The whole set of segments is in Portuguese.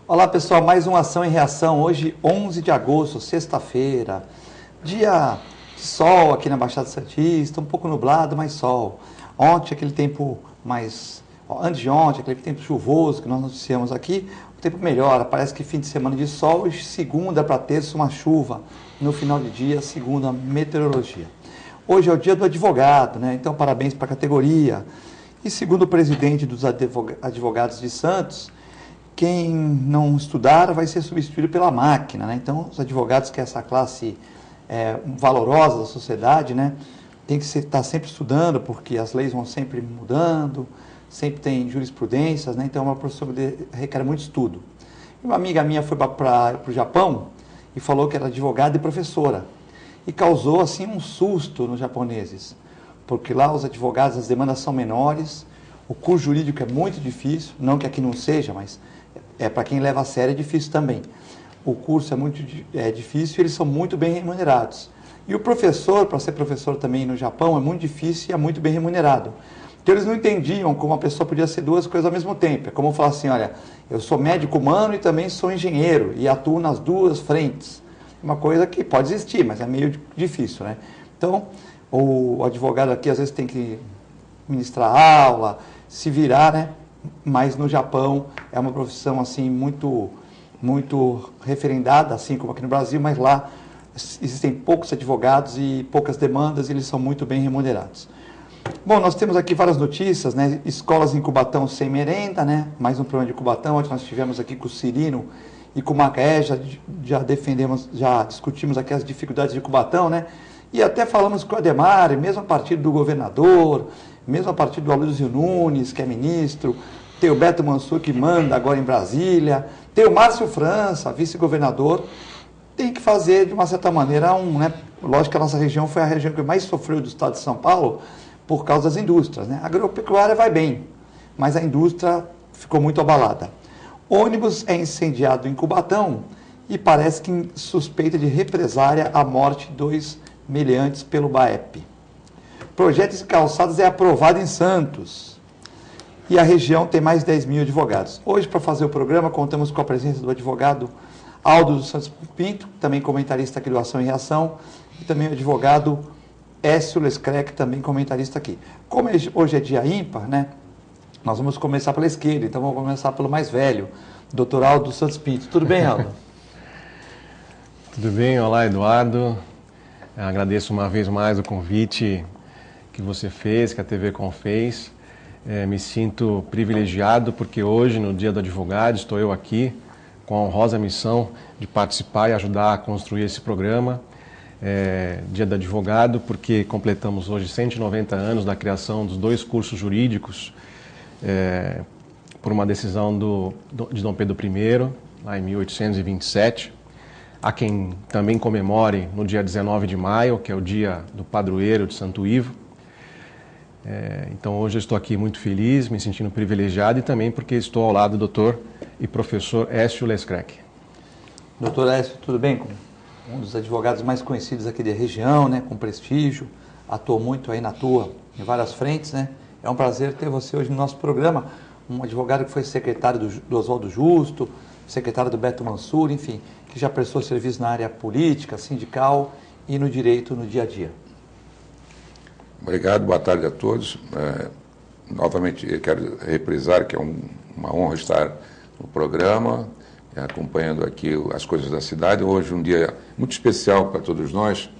Olá pessoal, mais uma ação em reação, hoje 11 de agosto, sexta-feira, dia de sol aqui na Baixada Santista, um pouco nublado, mas sol. Ontem aquele tempo antes de ontem, aquele tempo chuvoso que nós noticiamos aqui, o tempo melhora, parece que fim de semana de sol e segunda para terça uma chuva no final de dia, segundo a meteorologia. Hoje é o dia do advogado, né? Então parabéns para a categoria. E segundo o presidente dos advogados de Santos, quem não estudar vai ser substituído pela máquina, né? Então, os advogados, que é essa classe valorosa da sociedade, né? Tem que estar sempre estudando, porque as leis vão sempre mudando, sempre tem jurisprudências, né? Então, é uma profissão que requer muito estudo. E uma amiga minha foi para o Japão e falou que era advogada e professora. E causou, assim, um susto nos japoneses, porque lá os advogados, as demandas são menores, o curso jurídico é muito difícil, não que aqui não seja, mas para quem leva a sério é difícil também. O curso é muito difícil e eles são muito bem remunerados. E o professor, para ser professor também no Japão, é muito difícil e é muito bem remunerado. Então eles não entendiam como a pessoa podia ser duas coisas ao mesmo tempo. É como falar assim, olha, eu sou médico humano e também sou engenheiro e atuo nas duas frentes. Uma coisa que pode existir, mas é meio difícil, né? Então, o advogado aqui às vezes tem que ministrar aula, se virar, né? Mas no Japão é uma profissão assim muito referendada, assim como aqui no Brasil, mas lá existem poucos advogados e poucas demandas e eles são muito bem remunerados. Bom, nós temos aqui várias notícias, né? Escolas em Cubatão sem merenda, né? Mais um programa de Cubatão, onde nós tivemos aqui com o Cirino e com o Macaé, já discutimos aqui as dificuldades de Cubatão, né? E até falamos com o Ademar, mesmo a partir do governador, mesmo a partir do Aloysio Nunes, que é ministro, tem o Beto Mansur, que manda agora em Brasília, tem o Márcio França, vice-governador, tem que fazer, de uma certa maneira, né? Lógico que a nossa região foi a região que mais sofreu do estado de São Paulo por causa das indústrias, né? A agropecuária vai bem, mas a indústria ficou muito abalada. Ônibus é incendiado em Cubatão e parece que suspeita de represária a morte de 2 meliantes pelo BAEP. Projeto de calçadas é aprovado em Santos. E a região tem mais de 10 mil advogados. Hoje, para fazer o programa, contamos com a presença do advogado Aldo dos Santos Pinto, também comentarista aqui do Ação e Reação, e também o advogado Écio Lescrec, também comentarista aqui. Como hoje é dia ímpar, né? Nós vamos começar pela esquerda, então vamos começar pelo mais velho, Dr. Aldo dos Santos Pinto. Tudo bem, Aldo? Tudo bem, olá, Eduardo. Agradeço uma vez mais o convite que você fez, que a TV Com fez. Me sinto privilegiado porque hoje, no Dia do Advogado, estou eu aqui com a honrosa missão de participar e ajudar a construir esse programa. Dia do Advogado porque completamos hoje 190 anos da criação dos 2 cursos jurídicos por uma decisão de Dom Pedro I, lá em 1827. Há quem também comemore no dia 19 de maio, que é o dia do padroeiro de Santo Ivo. Então hoje eu estou aqui muito feliz, me sentindo privilegiado e também porque estou ao lado do doutor e professor Écio Lescrec. Doutor Écio, tudo bem? Um dos advogados mais conhecidos aqui da região, né, com prestígio, atuou muito aí em várias frentes, né? É um prazer ter você hoje no nosso programa, um advogado que foi secretário do Oswaldo Justo, secretário do Beto Mansur, enfim, que já prestou serviço na área política, sindical e no direito no dia a dia. Obrigado, boa tarde a todos. Novamente, eu quero reprisar que é uma honra estar no programa, acompanhando aqui as coisas da cidade. Hoje um dia muito especial para todos nós.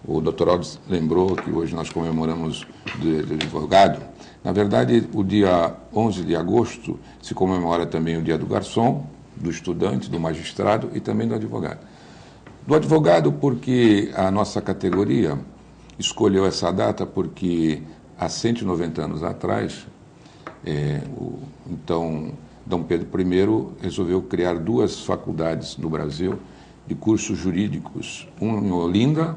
O Dr. Aldo lembrou que hoje nós comemoramos o Dia do Advogado. Na verdade, o dia 11 de agosto se comemora também o Dia do Garçom, do estudante, do magistrado e também do advogado. Do advogado porque a nossa categoria escolheu essa data porque há 190 anos atrás, então Dom Pedro I resolveu criar 2 faculdades no Brasil de cursos jurídicos, um em Olinda,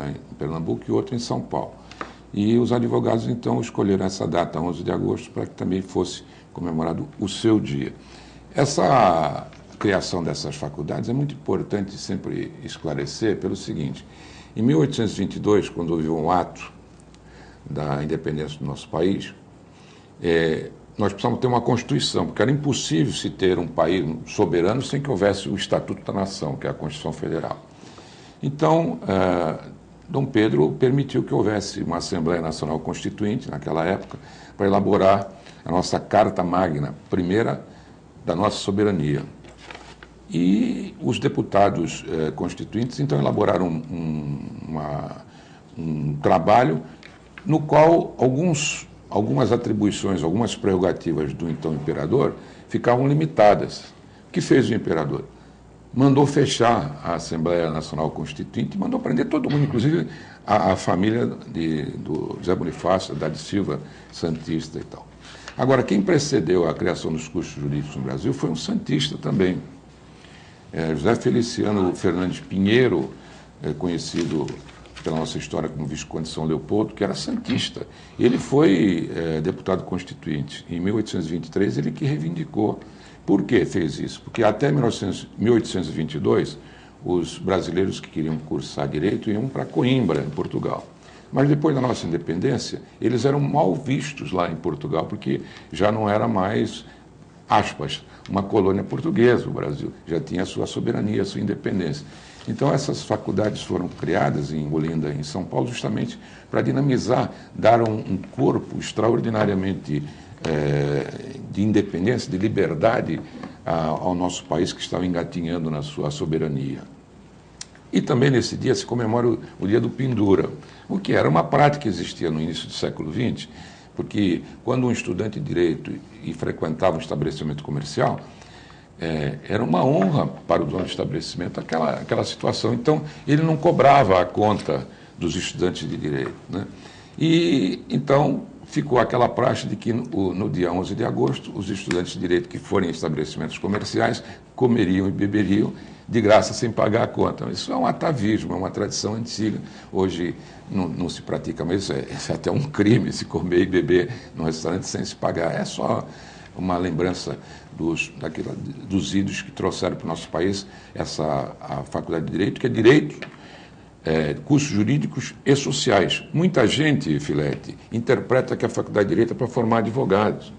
em Pernambuco, e outro em São Paulo. E os advogados então escolheram essa data, 11 de agosto, para que também fosse comemorado o seu dia. Essa criação dessas faculdades é muito importante sempre esclarecer pelo seguinte: em 1822, quando houve um ato da independência do nosso país, nós precisamos ter uma Constituição, porque era impossível se ter um país soberano sem que houvesse o Estatuto da Nação, que é a Constituição Federal. Então, Dom Pedro permitiu que houvesse uma Assembleia Nacional Constituinte, naquela época, para elaborar a nossa Carta Magna, primeira da nossa soberania. E os deputados constituintes, então, elaboraram um trabalho no qual algumas atribuições, algumas prerrogativas do então imperador ficavam limitadas. O que fez o imperador? Mandou fechar a Assembleia Nacional Constituinte e mandou prender todo mundo, inclusive a família do José Bonifácio, da de Silva, santista e tal. Agora, quem precedeu a criação dos cursos jurídicos no Brasil foi um santista também. José Feliciano Fernandes Pinheiro, conhecido pela nossa história como Visconde de São Leopoldo, que era santista. Ele foi deputado constituinte. Em 1823, ele que reivindicou. Por que fez isso? Porque até 1822, os brasileiros que queriam cursar direito iam para Coimbra, em Portugal. Mas depois da nossa independência, eles eram mal vistos lá em Portugal, porque já não era mais, aspas, uma colônia portuguesa, o Brasil já tinha a sua soberania, a sua independência. Então, essas faculdades foram criadas em Olinda, em São Paulo, justamente para dinamizar, dar um corpo extraordinariamente de independência, de liberdade ao nosso país que estava engatinhando na sua soberania. E também nesse dia se comemora o dia do Pendura, o que era uma prática que existia no início do século XX, porque quando um estudante de direito e frequentava um estabelecimento comercial, era uma honra para o dono do estabelecimento aquela situação. Então, ele não cobrava a conta dos estudantes de direito, né? E, então, ficou aquela praxe de que no dia 11 de agosto, os estudantes de direito que forem em estabelecimentos comerciais comeriam e beberiam de graça sem pagar a conta. Isso é um atavismo, é uma tradição antiga. Hoje não se pratica, mas é até um crime se comer e beber num restaurante sem se pagar. É só uma lembrança dos ídolos que trouxeram para o nosso país a Faculdade de Direito, que é Direito, cursos jurídicos e sociais. Muita gente, Filete, interpreta que a Faculdade de Direito é para formar advogados.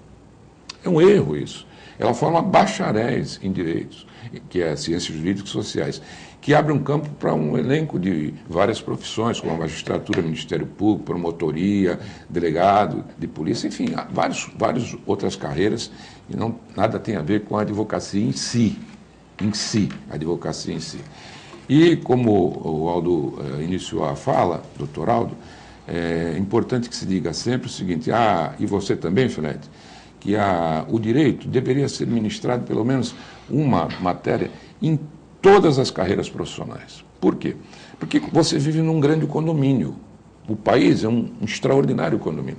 É um erro isso. Ela forma bacharéis em direitos, que é ciências jurídicas e sociais, que abre um campo para um elenco de várias profissões, como a magistratura, Ministério Público, promotoria, delegado de polícia, enfim, várias outras carreiras, e nada tem a ver com a advocacia em si, a advocacia em si. E como o Aldo iniciou a fala, doutor Aldo, é importante que se diga sempre o seguinte, e você também, Filete, que o direito deveria ser ministrado pelo menos uma matéria em todas as carreiras profissionais. Por quê? Porque você vive num grande condomínio. O país é um extraordinário condomínio.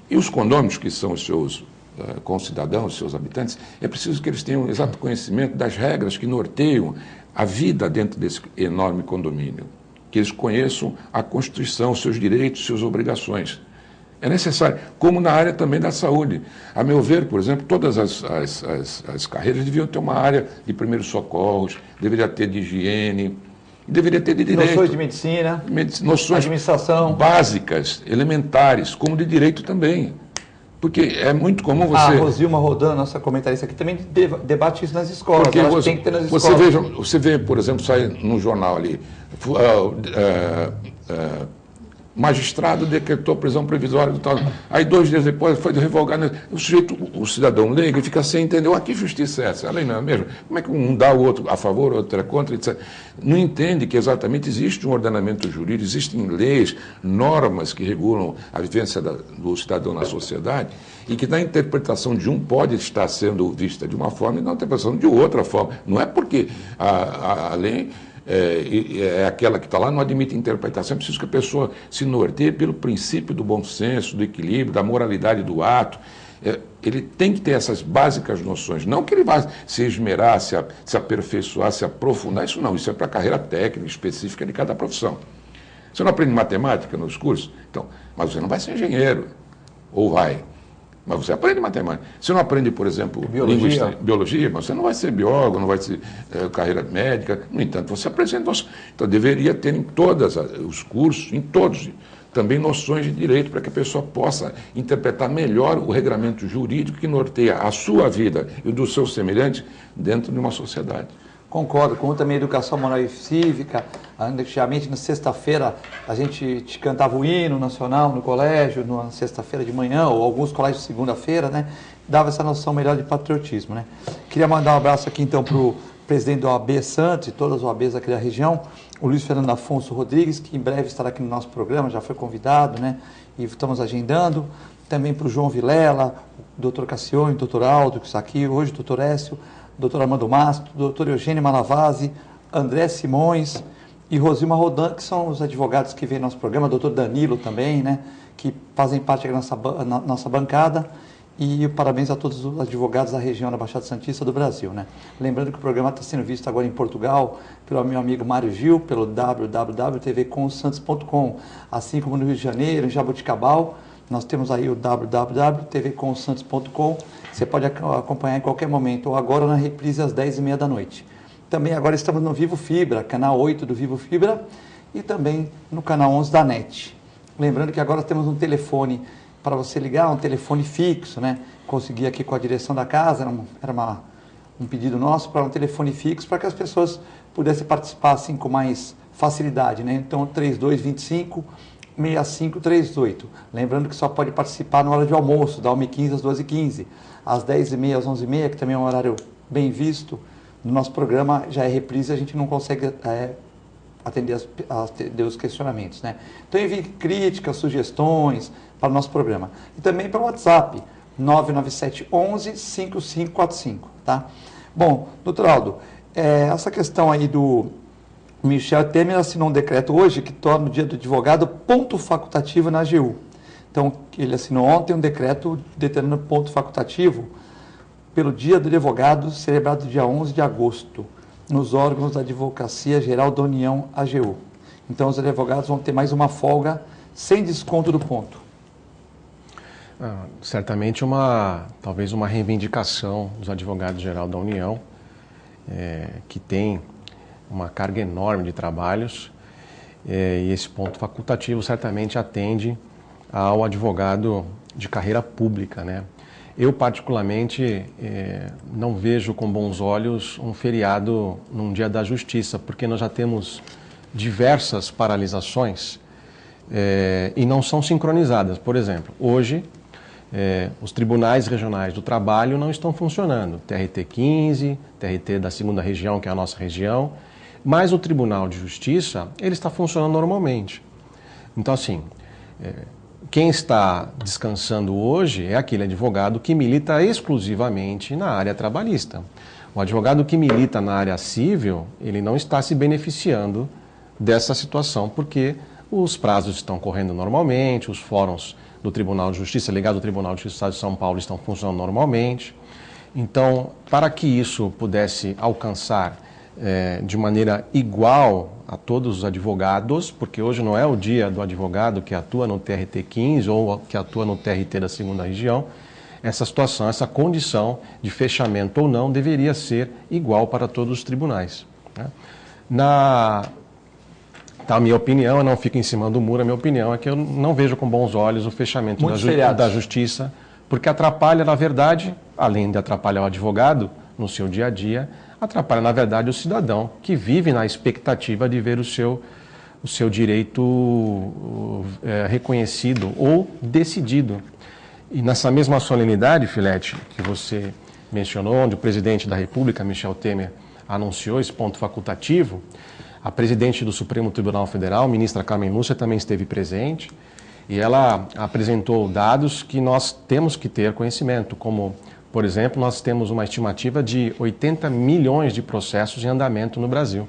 E os condôminos, que são os seus concidadãos, os seus habitantes, é preciso que eles tenham exato conhecimento das regras que norteiam a vida dentro desse enorme condomínio. Que eles conheçam a Constituição, os seus direitos, suas obrigações. É necessário, como na área também da saúde. A meu ver, por exemplo, todas as carreiras deviam ter uma área de primeiros socorros, deveria ter de higiene, deveria ter de direito. Noções de medicina, noções administração básicas, elementares, como de direito também. Porque é muito comum você... A Rosilma Rodan, nossa comentarista aqui, também debate isso nas escolas. Porque tem que ter nas escolas. Você vê, por exemplo, sai no jornal ali... magistrado decretou prisão provisória do tal. Aí 2 dias depois foi revogado. O cidadão leigo fica sem entender. Que justiça é essa? A lei não é mesmo? Como é que um dá o outro a favor, o outro é contra, etc. Não entende que exatamente existe um ordenamento jurídico, existem leis, normas que regulam a vivência do cidadão na sociedade e que na interpretação de um pode estar sendo vista de uma forma e na interpretação de outra forma. Não é porque a lei... aquela que está lá, não admite interpretação, é preciso que a pessoa se norteie pelo princípio do bom senso, do equilíbrio, da moralidade do ato. Ele tem que ter essas básicas noções, não que ele vá se esmerar, se aperfeiçoar, se aprofundar, isso não, isso é para a carreira técnica específica de cada profissão. Você não aprende matemática nos cursos? Então, mas você não vai ser engenheiro, ou vai. Mas você aprende matemática. Você não aprende, por exemplo, biologia, mas você não vai ser biólogo, não vai ser carreira médica. No entanto, você aprende. Então, deveria ter em todos os cursos, em todos, também noções de direito para que a pessoa possa interpretar melhor o regramento jurídico que norteia a sua vida e o dos seus semelhantes dentro de uma sociedade. Concordo, como também educação moral e cívica. Antigamente, na sexta-feira, a gente cantava o hino nacional no colégio, na sexta-feira de manhã, ou alguns colégios de segunda-feira, né? Dava essa noção melhor de patriotismo, né? Queria mandar um abraço aqui, então, para o presidente da OAB Santos e todas as OABs aqui da região, o Luiz Fernando Afonso Rodrigues, que em breve estará aqui no nosso programa, já foi convidado, né? E estamos agendando. Também para o João Vilela, o doutor Cassione, o doutor Aldo, que está aqui hoje, o doutor Écio, doutor Armando Mastro, doutor Eugênio Malavasi, André Simões e Rosilma Rodan, que são os advogados que vêm no nosso programa, doutor Danilo também, né, que fazem parte da nossa bancada, e parabéns a todos os advogados da região da Baixada Santista do Brasil, né. Lembrando que o programa está sendo visto agora em Portugal pelo meu amigo Mário Gil, pelo www.tvcomsantos.com, assim como no Rio de Janeiro, em Jaboticabal. Nós temos aí o www.tvcomsantos.com. Você pode acompanhar em qualquer momento, ou agora na reprise às 10h30 da noite. Também agora estamos no Vivo Fibra, canal 8 do Vivo Fibra, e também no canal 11 da NET. Lembrando que agora temos um telefone para você ligar, um telefone fixo, né? Consegui aqui com a direção da casa, era um pedido nosso para um telefone fixo, para que as pessoas pudessem participar assim com mais facilidade, né? Então, 3225-6538. Lembrando que só pode participar na hora de almoço, da 1h15 às 12h15. Às 10h30 às 11h30, que também é um horário bem visto no nosso programa, já é reprise, a gente não consegue atender os questionamentos, né? Então envie críticas, sugestões para o nosso programa. E também para o WhatsApp, 997 11 5545, tá? Bom, doutor Aldo, essa questão aí do Michel Temer assinou um decreto hoje que torna o Dia do Advogado ponto facultativo na AGU. Então, ele assinou ontem um decreto determinando ponto facultativo pelo Dia do Advogado, celebrado dia 11 de agosto, nos órgãos da Advocacia Geral da União, AGU. Então, os advogados vão ter mais uma folga sem desconto do ponto. Certamente, talvez uma reivindicação dos advogados geral da União, que tem uma carga enorme de trabalhos, e esse ponto facultativo certamente atende ao advogado de carreira pública, né? Eu, particularmente, não vejo com bons olhos um feriado num dia da justiça, porque nós já temos diversas paralisações e não são sincronizadas. Por exemplo, hoje, os tribunais regionais do trabalho não estão funcionando. TRT 15, TRT da 2ª região, que é a nossa região, mas o Tribunal de Justiça, ele está funcionando normalmente. Então, assim, quem está descansando hoje é aquele advogado que milita exclusivamente na área trabalhista. O advogado que milita na área civil, ele não está se beneficiando dessa situação, porque os prazos estão correndo normalmente, os fóruns do Tribunal de Justiça, ligados ao Tribunal de Justiça do Estado de São Paulo, estão funcionando normalmente. Então, para que isso pudesse alcançar de maneira igual a todos os advogados, porque hoje não é o dia do advogado que atua no TRT 15 ou que atua no TRT da 2ª região, essa situação, essa condição de fechamento ou não deveria ser igual para todos os tribunais, né? A minha opinião, eu não fico em cima do muro, a minha opinião é que eu não vejo com bons olhos o fechamento da justiça, porque atrapalha, na verdade, além de atrapalhar o advogado no seu dia a dia, atrapalha, na verdade, o cidadão que vive na expectativa de ver o seu direito reconhecido ou decidido. E nessa mesma solenidade, Filete, que você mencionou, onde o presidente da República, Michel Temer, anunciou esse ponto facultativo, a presidente do Supremo Tribunal Federal, ministra Carmen Lúcia, também esteve presente, e ela apresentou dados que nós temos que ter conhecimento, como, por exemplo, nós temos uma estimativa de 80 milhões de processos em andamento no Brasil.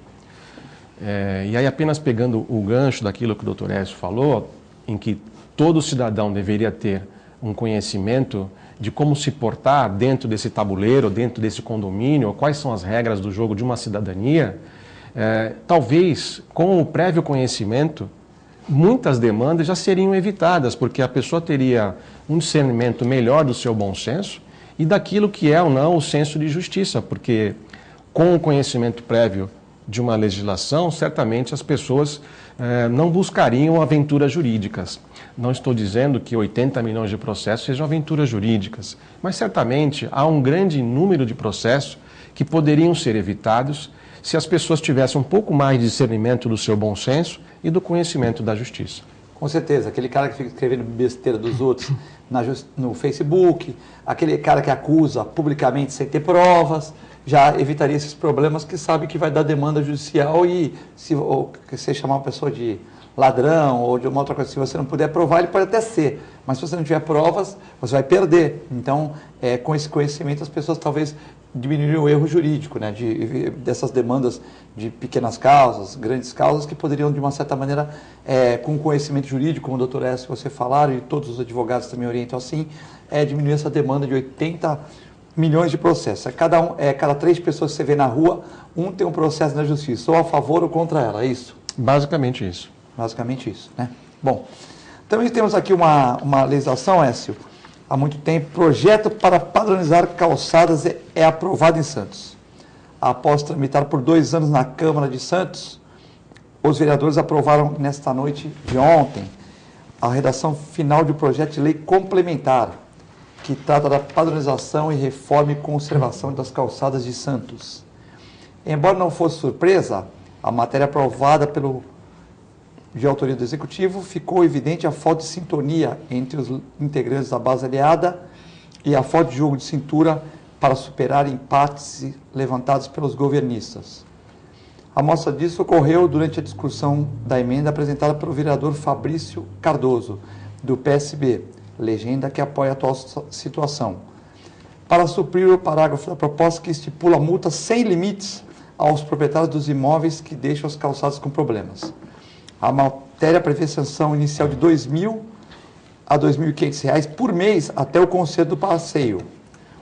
E aí, apenas pegando o gancho daquilo que o doutor Écio falou, em que todo cidadão deveria ter um conhecimento de como se portar dentro desse tabuleiro, dentro desse condomínio, quais são as regras do jogo de uma cidadania, talvez, com o prévio conhecimento, muitas demandas já seriam evitadas, porque a pessoa teria um discernimento melhor do seu bom senso e daquilo que é ou não o senso de justiça, porque com o conhecimento prévio de uma legislação, certamente as pessoas não buscariam aventuras jurídicas. Não estou dizendo que 80 milhões de processos sejam aventuras jurídicas, mas certamente há um grande número de processos que poderiam ser evitados se as pessoas tivessem um pouco mais de discernimento do seu bom senso e do conhecimento da justiça. Com certeza, aquele cara que fica escrevendo besteira dos outros no Facebook, aquele cara que acusa publicamente sem ter provas, já evitaria esses problemas que sabe que vai dar demanda judicial e se você chamar uma pessoa de ladrão ou de uma outra coisa, se você não puder provar, ele pode até ser, mas se você não tiver provas, você vai perder. Então, com esse conhecimento, as pessoas talvez diminuiriam o erro jurídico, né, dessas demandas de pequenas causas, grandes causas, que poderiam, de uma certa maneira, com conhecimento jurídico, como o doutor Écio, você falaram, e todos os advogados também orientam assim, diminuir essa demanda de 80 milhões de processos. Cada 3 pessoas que você vê na rua, um tem um processo na justiça, ou a favor ou contra ela, é isso? Basicamente isso. Basicamente isso, né? Bom, também temos aqui uma legislação, Écio, há muito tempo, projeto para padronizar calçadas é aprovado em Santos. Após tramitar por 2 anos na Câmara de Santos, os vereadores aprovaram nesta noite de ontem a redação final de um projeto de lei complementar que trata da padronização e reforma e conservação das calçadas de Santos. Embora não fosse surpresa, a matéria aprovada de autoria do Executivo, ficou evidente a falta de sintonia entre os integrantes da base aliada e a falta de jogo de cintura para superar empates levantados pelos governistas. A mostra disso ocorreu durante a discussão da emenda apresentada pelo vereador Fabrício Cardoso, do PSB, legenda que apoia a atual situação, para suprir o parágrafo da proposta que estipula multa sem limites aos proprietários dos imóveis que deixam as calçadas com problemas. A matéria prevê sanção inicial de R$ 2.000 a R$ 2.500 por mês até o conserto do passeio.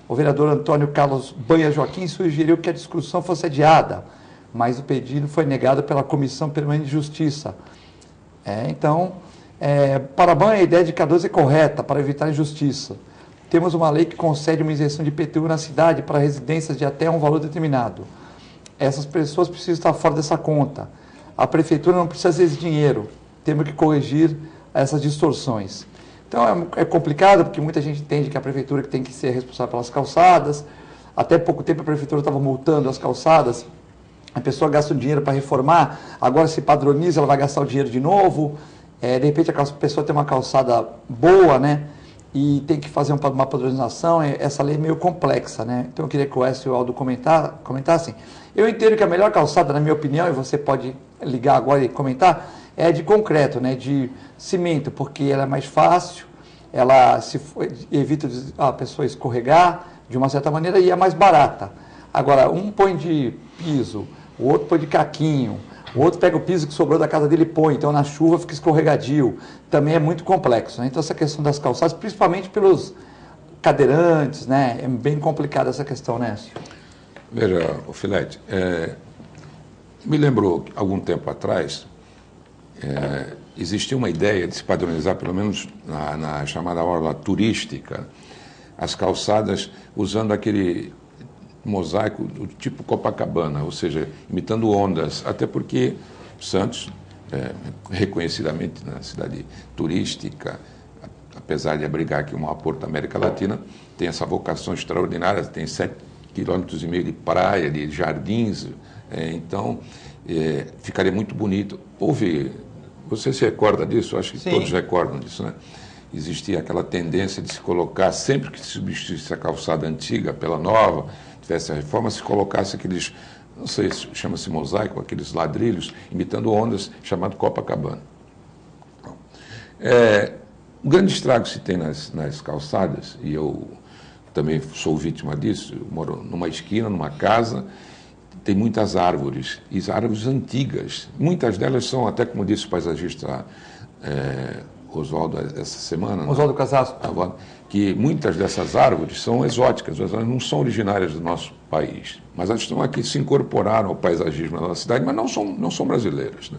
O vereador Antônio Carlos Banha Joaquim sugeriu que a discussão fosse adiada, mas o pedido foi negado pela Comissão Permanente de Justiça. Para Banha, a ideia de Cardoso é correta para evitar injustiça. Temos uma lei que concede uma isenção de IPTU na cidade para residências de até um valor determinado. Essas pessoas precisam estar fora dessa conta. A prefeitura não precisa desse dinheiro, temos que corrigir essas distorções. Então é complicado, porque muita gente entende que a prefeitura que tem que ser responsável pelas calçadas. Até pouco tempo a prefeitura estava multando as calçadas, a pessoa gasta o dinheiro para reformar, agora se padroniza, ela vai gastar o dinheiro de novo. De repente a pessoa tem uma calçada boa, né, e tem que fazer uma padronização. Essa lei é meio complexa, né? Então eu queria que o Écio e o Aldo comentassem. Eu entendo que a melhor calçada, na minha opinião, e você pode ligar agora e comentar, é de concreto, né, de cimento, porque ela é mais fácil, ela evita a pessoa escorregar de uma certa maneira e é mais barata. Agora, um põe de piso, o outro põe de caquinho, o outro pega o piso que sobrou da casa dele e põe, então na chuva fica escorregadio. Também é muito complexo, né? Então essa questão das calçadas, principalmente pelos cadeirantes, né, é bem complicada essa questão, né, Écio? Veja, o Filete, me lembrou que algum tempo atrás existia uma ideia de se padronizar, pelo menos na chamada orla turística, as calçadas usando aquele mosaico do tipo Copacabana, ou seja, imitando ondas, até porque Santos, reconhecidamente na cidade turística, apesar de abrigar aqui o maior porto da América Latina, tem essa vocação extraordinária, tem 7,5 km de praia, de jardins, então ficaria muito bonito. Você se recorda disso? Acho que Sim. Todos recordam disso, né? Existia aquela tendência de se colocar, sempre que se substituísse a calçada antiga pela nova, tivesse a reforma, se colocasse aqueles, não sei se chama-se mosaico, aqueles ladrilhos, imitando ondas, chamado Copacabana. Um grande estrago se tem nas calçadas, e eu também sou vítima disso. Eu moro numa esquina, numa casa, tem muitas árvores, e árvores antigas. Muitas delas são, até como disse o paisagista Oswaldo essa semana, Oswaldo Casasco, que muitas dessas árvores são exóticas, elas não são originárias do nosso país, mas elas estão aqui, se incorporaram ao paisagismo da nossa cidade, mas não são brasileiras, né?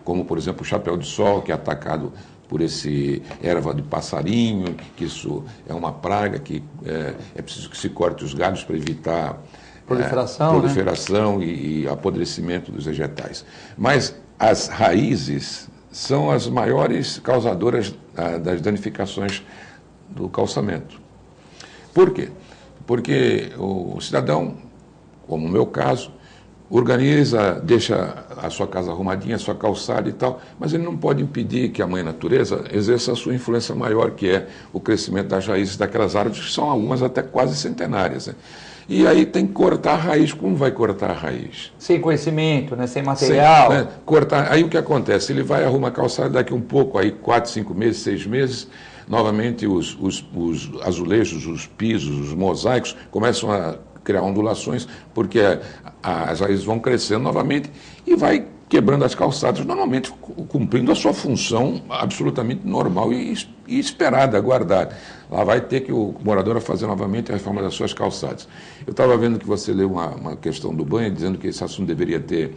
Como, por exemplo, o chapéu de sol, que é atacado por esse erva de passarinho, que isso é uma praga, que é preciso que se corte os galhos para evitar Proliferação, e apodrecimento dos vegetais. Mas as raízes são as maiores causadoras das danificações do calçamento. Por quê? Porque o cidadão, como no meu caso, organiza, deixa a sua casa arrumadinha, a sua calçada e tal, mas ele não pode impedir que a mãe natureza exerça a sua influência maior, que é o crescimento das raízes daquelas árvores, que são algumas até quase centenárias, né? E aí tem que cortar a raiz. Como vai cortar a raiz? Sem conhecimento, né? Sem material. Né? Cortar. Aí o que acontece? Ele vai arrumar a calçada daqui um pouco, aí 4, 5 meses, 6 meses, novamente os azulejos, os pisos, os mosaicos começam a criar ondulações, porque as raízes vão crescendo novamente e vai quebrando as calçadas, normalmente cumprindo a sua função absolutamente normal e esperada, aguardada. Lá vai ter que o morador fazer novamente a reforma das suas calçadas. Eu estava vendo que você leu uma questão do banho, dizendo que esse assunto deveria ter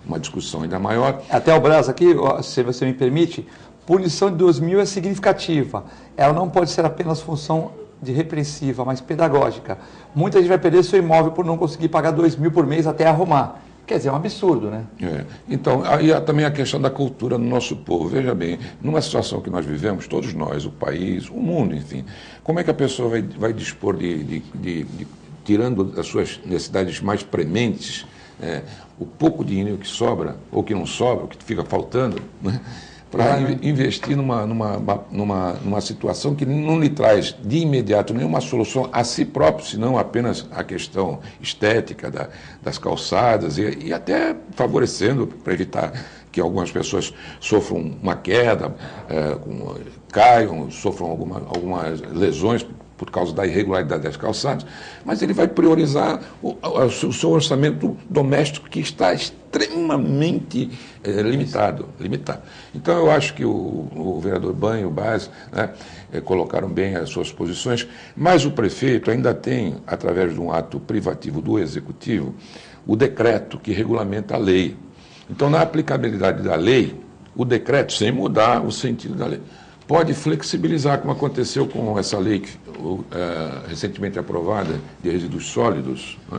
uma discussão ainda maior. Até o Brás aqui, se você me permite, punição de 2.000 é significativa. Ela não pode ser apenas função de repressiva, mas pedagógica. Muita gente vai perder seu imóvel por não conseguir pagar 2.000 por mês até arrumar. Quer dizer, é um absurdo, né? Então, aí há também a questão da cultura no nosso povo. Veja bem, numa situação que nós vivemos, todos nós, o país, o mundo, enfim, como é que a pessoa vai dispor tirando das suas necessidades mais prementes, o pouco dinheiro que sobra, ou que não sobra, ou que fica faltando, né? Para investir numa situação que não lhe traz de imediato nenhuma solução a si próprio, senão apenas a questão estética das calçadas e até favorecendo para evitar que algumas pessoas sofram uma queda, caiam, sofram algumas lesões por causa da irregularidade das calçadas, mas ele vai priorizar o seu orçamento doméstico, que está extremamente limitado. Então, eu acho que o vereador Banha e o Baz, né, colocaram bem as suas posições, mas o prefeito ainda tem, através de um ato privativo do Executivo, o decreto que regulamenta a lei. Então, na aplicabilidade da lei, o decreto, sem mudar o sentido da lei, pode flexibilizar, como aconteceu com essa lei recentemente aprovada de resíduos sólidos, né,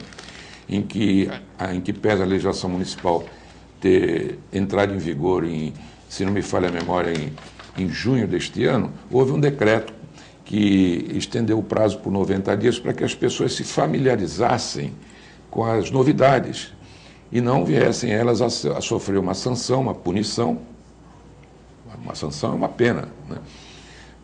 em que pese a legislação municipal ter entrado em vigor, se não me falha a memória, em junho deste ano, houve um decreto que estendeu o prazo por 90 dias para que as pessoas se familiarizassem com as novidades e não viessem elas a sofrer uma sanção, uma punição. Uma sanção é uma pena, né,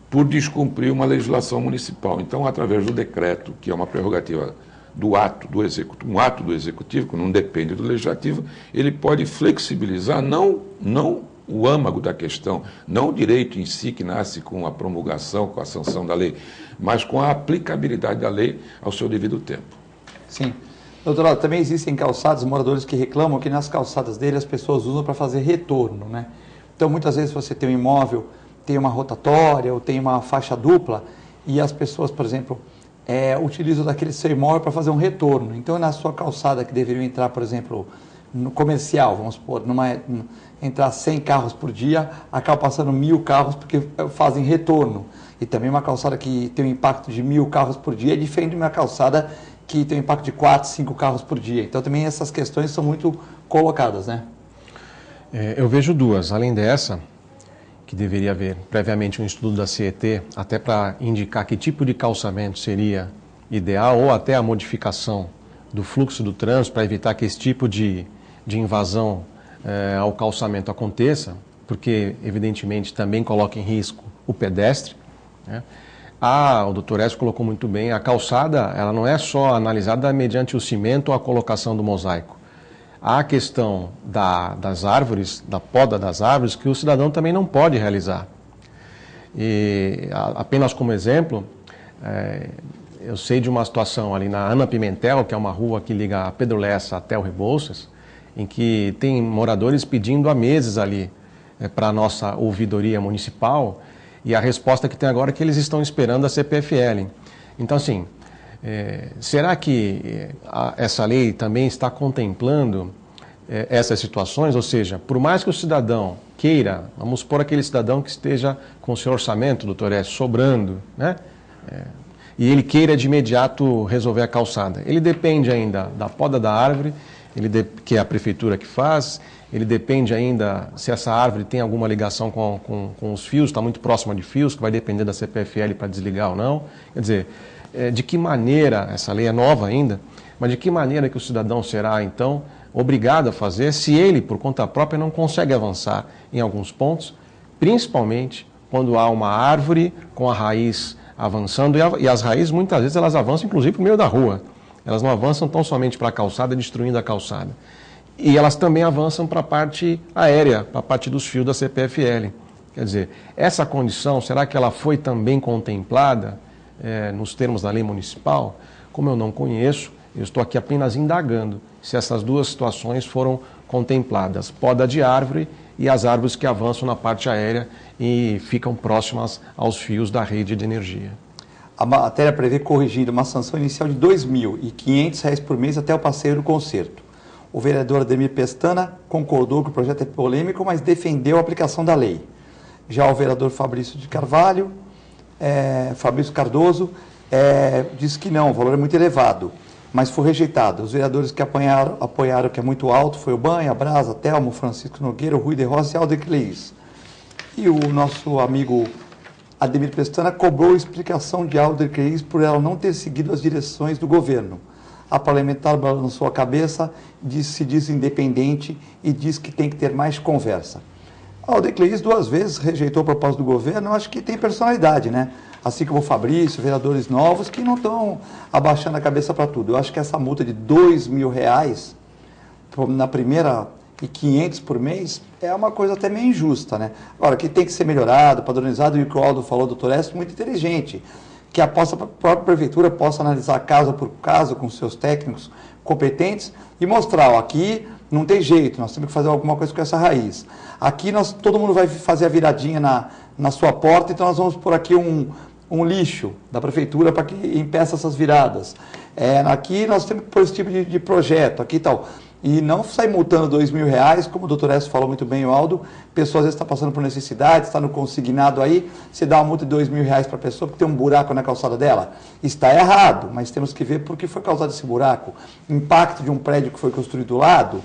por descumprir uma legislação municipal. Então, através do decreto, que é uma prerrogativa do ato do executivo, um ato do executivo, que não depende do legislativo, ele pode flexibilizar não o âmago da questão, não o direito em si que nasce com a promulgação, com a sanção da lei, mas com a aplicabilidade da lei ao seu devido tempo. Sim. Doutor, também existem calçadas, moradores que reclamam que nas calçadas dele as pessoas usam para fazer retorno, né? Então, muitas vezes você tem um imóvel, tem uma rotatória ou tem uma faixa dupla e as pessoas, por exemplo, utilizam daquele seu imóvel para fazer um retorno. Então, na sua calçada que deveriam entrar, por exemplo, no comercial, vamos supor, entrar 100 carros por dia, acaba passando 1.000 carros porque fazem retorno. E também uma calçada que tem um impacto de 1.000 carros por dia é diferente de uma calçada que tem um impacto de 4, 5 carros por dia. Então, também essas questões são muito colocadas, né? Eu vejo duas. Além dessa, que deveria haver previamente um estudo da CET, até para indicar que tipo de calçamento seria ideal, ou até a modificação do fluxo do trânsito para evitar que esse tipo de invasão ao calçamento aconteça, porque, evidentemente, também coloca em risco o pedestre, né? O doutor Écio colocou muito bem, a calçada ela não é só analisada mediante o cimento ou a colocação do mosaico. Há a questão das árvores, da poda das árvores, que o cidadão também não pode realizar. E apenas como exemplo, eu sei de uma situação ali na Ana Pimentel, que é uma rua que liga a Pedro Lessa até o Rebouças, em que tem moradores pedindo há meses ali para a nossa ouvidoria municipal, e a resposta que tem agora é que eles estão esperando a CPFL. Então, assim, será que essa lei também está contemplando essas situações? Ou seja, por mais que o cidadão queira, vamos supor aquele cidadão que esteja com o seu orçamento, doutor Écio, sobrando, né? e ele queira de imediato resolver a calçada. Ele depende ainda da poda da árvore, que é a prefeitura que faz, ele depende ainda se essa árvore tem alguma ligação com os fios, está muito próxima de fios, que vai depender da CPFL para desligar ou não. Quer dizer, de que maneira, essa lei é nova ainda, mas de que maneira que o cidadão será, então, obrigado a fazer se ele, por conta própria, não consegue avançar em alguns pontos, principalmente quando há uma árvore com a raiz avançando, e as raízes, muitas vezes, elas avançam, inclusive, para o meio da rua. Elas não avançam tão somente para a calçada, destruindo a calçada. E elas também avançam para a parte aérea, para a parte dos fios da CPFL. Quer dizer, essa condição, será que ela foi também contemplada nos termos da lei municipal? Como eu não conheço, eu estou aqui apenas indagando se essas duas situações foram contempladas, poda de árvore e as árvores que avançam na parte aérea e ficam próximas aos fios da rede de energia. A matéria prevê, corrigindo, uma sanção inicial de R$ 2.500 por mês até o passeio do concerto. O vereador Ademir Pestana concordou que o projeto é polêmico, mas defendeu a aplicação da lei. Já o vereador Fabrício Cardoso disse que não, o valor é muito elevado, mas foi rejeitado. Os vereadores que apoiaram que é muito alto foi o Banha, Brasa, Telmo, Francisco Nogueira, Rui de Rosa e Alder Cleis. E o nosso amigo Ademir Pestana cobrou explicação de Alder Cleis por ela não ter seguido as direções do governo. A parlamentar balançou a cabeça, se diz independente e diz que tem que ter mais conversa. Alder Cleis 2 vezes rejeitou a proposta do governo, eu acho que tem personalidade, né? Assim como o Fabrício, vereadores novos que não estão abaixando a cabeça para tudo. Eu acho que essa multa de R$ 2.000 na primeira e 500 por mês é uma coisa até meio injusta, né? Agora, que tem que ser melhorado, padronizado, e o que o Aldo falou, doutor Écio, muito inteligente, que a própria prefeitura possa analisar caso por caso com seus técnicos competentes e mostrar, ó, aqui não tem jeito, nós temos que fazer alguma coisa com essa raiz. Aqui todo mundo vai fazer a viradinha na sua porta, então nós vamos pôr aqui um lixo da prefeitura para que impeça essas viradas. Aqui nós temos que pôr esse tipo de projeto, aqui e tal. E não sair multando R$ 2.000, como o doutor Écio falou muito bem, o Aldo, a pessoa às vezes está passando por necessidade, está no consignado aí, você dá uma multa de R$ 2.000 para a pessoa porque tem um buraco na calçada dela. Está errado, mas temos que ver por que foi causado esse buraco. Impacto de um prédio que foi construído do lado,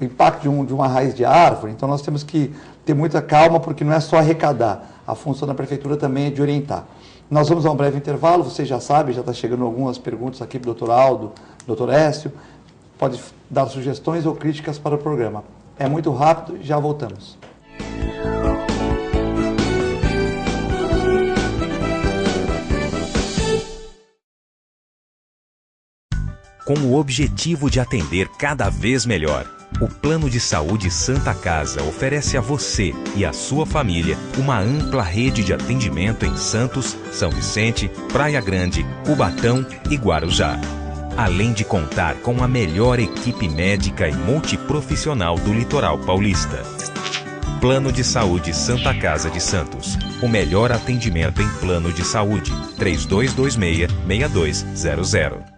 impacto de uma raiz de árvore. Então nós temos que ter muita calma, porque não é só arrecadar, a função da prefeitura também é de orientar. Nós vamos a um breve intervalo, vocês já sabem, já está chegando algumas perguntas aqui para o doutor Aldo, doutor Écio. Pode dar sugestões ou críticas para o programa. É muito rápido e já voltamos. Com o objetivo de atender cada vez melhor, o Plano de Saúde Santa Casa oferece a você e a sua família uma ampla rede de atendimento em Santos, São Vicente, Praia Grande, Cubatão e Guarujá. Além de contar com a melhor equipe médica e multiprofissional do litoral paulista. Plano de Saúde Santa Casa de Santos. O melhor atendimento em plano de saúde. 3226-6200.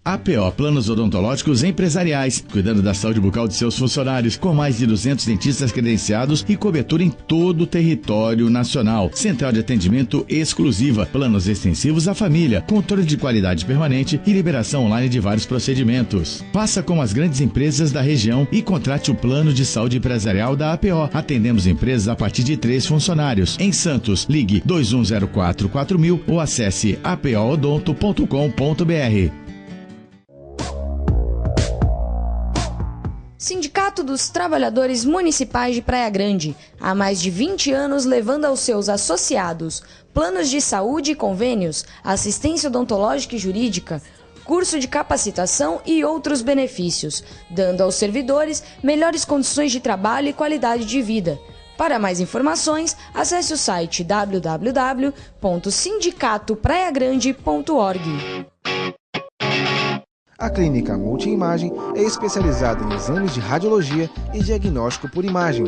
APO Planos Odontológicos Empresariais, cuidando da saúde bucal de seus funcionários, com mais de 200 dentistas credenciados e cobertura em todo o território nacional. Central de atendimento exclusiva, planos extensivos à família, controle de qualidade permanente e liberação online de vários procedimentos. Faça como as grandes empresas da região e contrate o plano de saúde empresarial da APO. Atendemos empresas a partir de 3 funcionários. Em Santos, ligue 2104-4000 ou acesse apoodonto.com.br. Sindicato dos Trabalhadores Municipais de Praia Grande, há mais de 20 anos levando aos seus associados planos de saúde e convênios, assistência odontológica e jurídica, curso de capacitação e outros benefícios, dando aos servidores melhores condições de trabalho e qualidade de vida. Para mais informações, acesse o site www.sindicatopraiagrande.org. A Clínica Multiimagem é especializada em exames de radiologia e diagnóstico por imagem,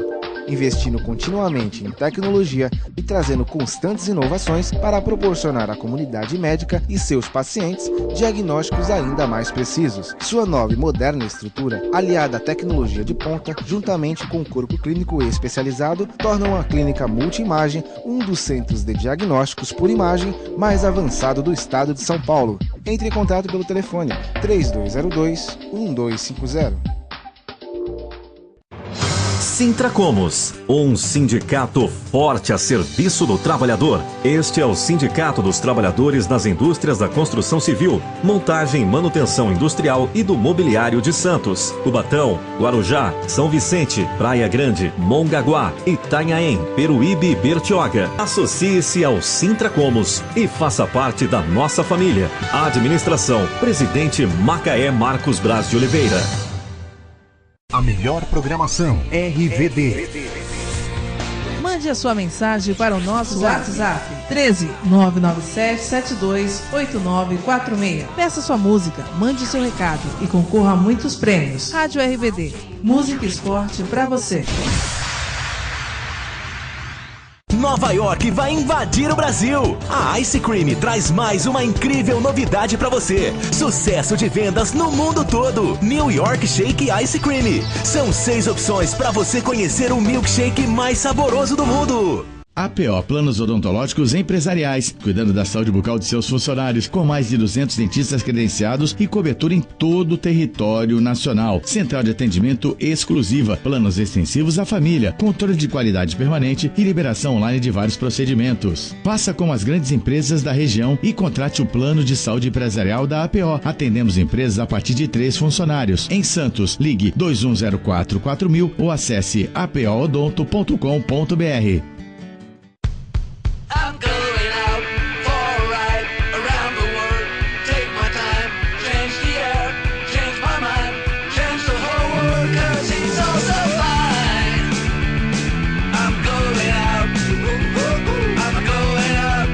investindo continuamente em tecnologia e trazendo constantes inovações para proporcionar à comunidade médica e seus pacientes diagnósticos ainda mais precisos. Sua nova e moderna estrutura, aliada à tecnologia de ponta, juntamente com o corpo clínico especializado, tornam a clínica Multimagem um dos centros de diagnósticos por imagem mais avançado do estado de São Paulo. Entre em contato pelo telefone 3202-1250. Sintracomos, um sindicato forte a serviço do trabalhador. Este é o Sindicato dos Trabalhadores nas Indústrias da Construção Civil, Montagem e Manutenção Industrial e do Mobiliário de Santos, Cubatão, Guarujá, São Vicente, Praia Grande, Mongaguá, Itanhaém, Peruíbe e Bertioga. Associe-se ao Sintracomos e faça parte da nossa família. Administração, Presidente Macaé Marcos Braz de Oliveira. A melhor programação, RVD. Mande a sua mensagem para o nosso WhatsApp 13 997 72 8946. Peça sua música, mande seu recado e concorra a muitos prêmios. Rádio RVD, música e esporte para você. Nova York vai invadir o Brasil. A Ice Cream traz mais uma incrível novidade para você. Sucesso de vendas no mundo todo. New York Shake Ice Cream. São 6 opções para você conhecer o milkshake mais saboroso do mundo. APO Planos Odontológicos Empresariais, cuidando da saúde bucal de seus funcionários, com mais de 200 dentistas credenciados e cobertura em todo o território nacional. Central de atendimento exclusiva, planos extensivos à família, controle de qualidade permanente e liberação online de vários procedimentos. Faça como as grandes empresas da região e contrate o plano de saúde empresarial da APO. Atendemos empresas a partir de 3 funcionários. Em Santos, ligue 2104-4000 ou acesse apoodonto.com.br. I'm going out for a ride around the world. Take my time, change the air, change my mind, change the whole world, 'cause it's all so fine. I'm going out, I'm going out.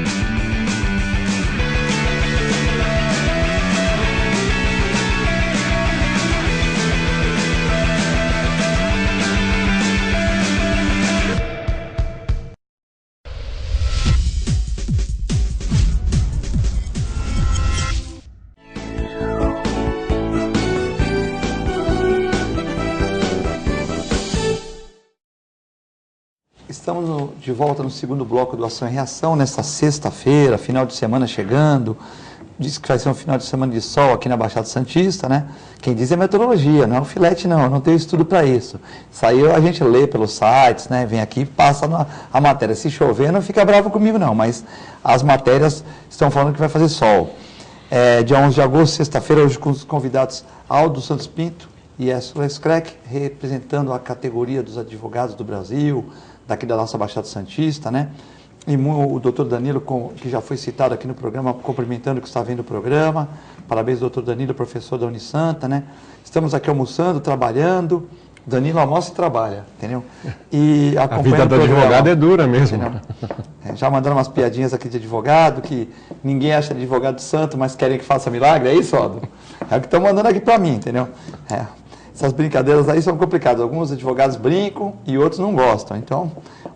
Estamos de volta no segundo bloco do Ação e Reação, nesta sexta-feira, final de semana chegando. Diz que vai ser um final de semana de sol aqui na Baixada Santista, né? Quem diz é meteorologia, não é o filete não tenho estudo para isso. Saiu, a gente lê pelos sites, né? Vem aqui e passa a matéria. Se chover, não fica bravo comigo não, mas as matérias estão falando que vai fazer sol. Dia 11 de agosto, sexta-feira, hoje com os convidados Aldo Santos Pinto e Écio Screck, representando a categoria dos advogados do Brasil, daqui da nossa Baixada Santista, né? E o doutor Danilo, que já foi citado aqui no programa, cumprimentando que está vendo o programa. Parabéns, doutor Danilo, professor da Unisanta, né? Estamos aqui almoçando, trabalhando. Danilo almoça e trabalha, entendeu? E a vida do advogado é dura mesmo. Já mandando umas piadinhas aqui de advogado, que ninguém acha advogado santo, mas querem que faça milagre, é isso, Aldo? É o que estão mandando aqui para mim, entendeu? Essas brincadeiras aí são complicadas. Alguns advogados brincam e outros não gostam. Então,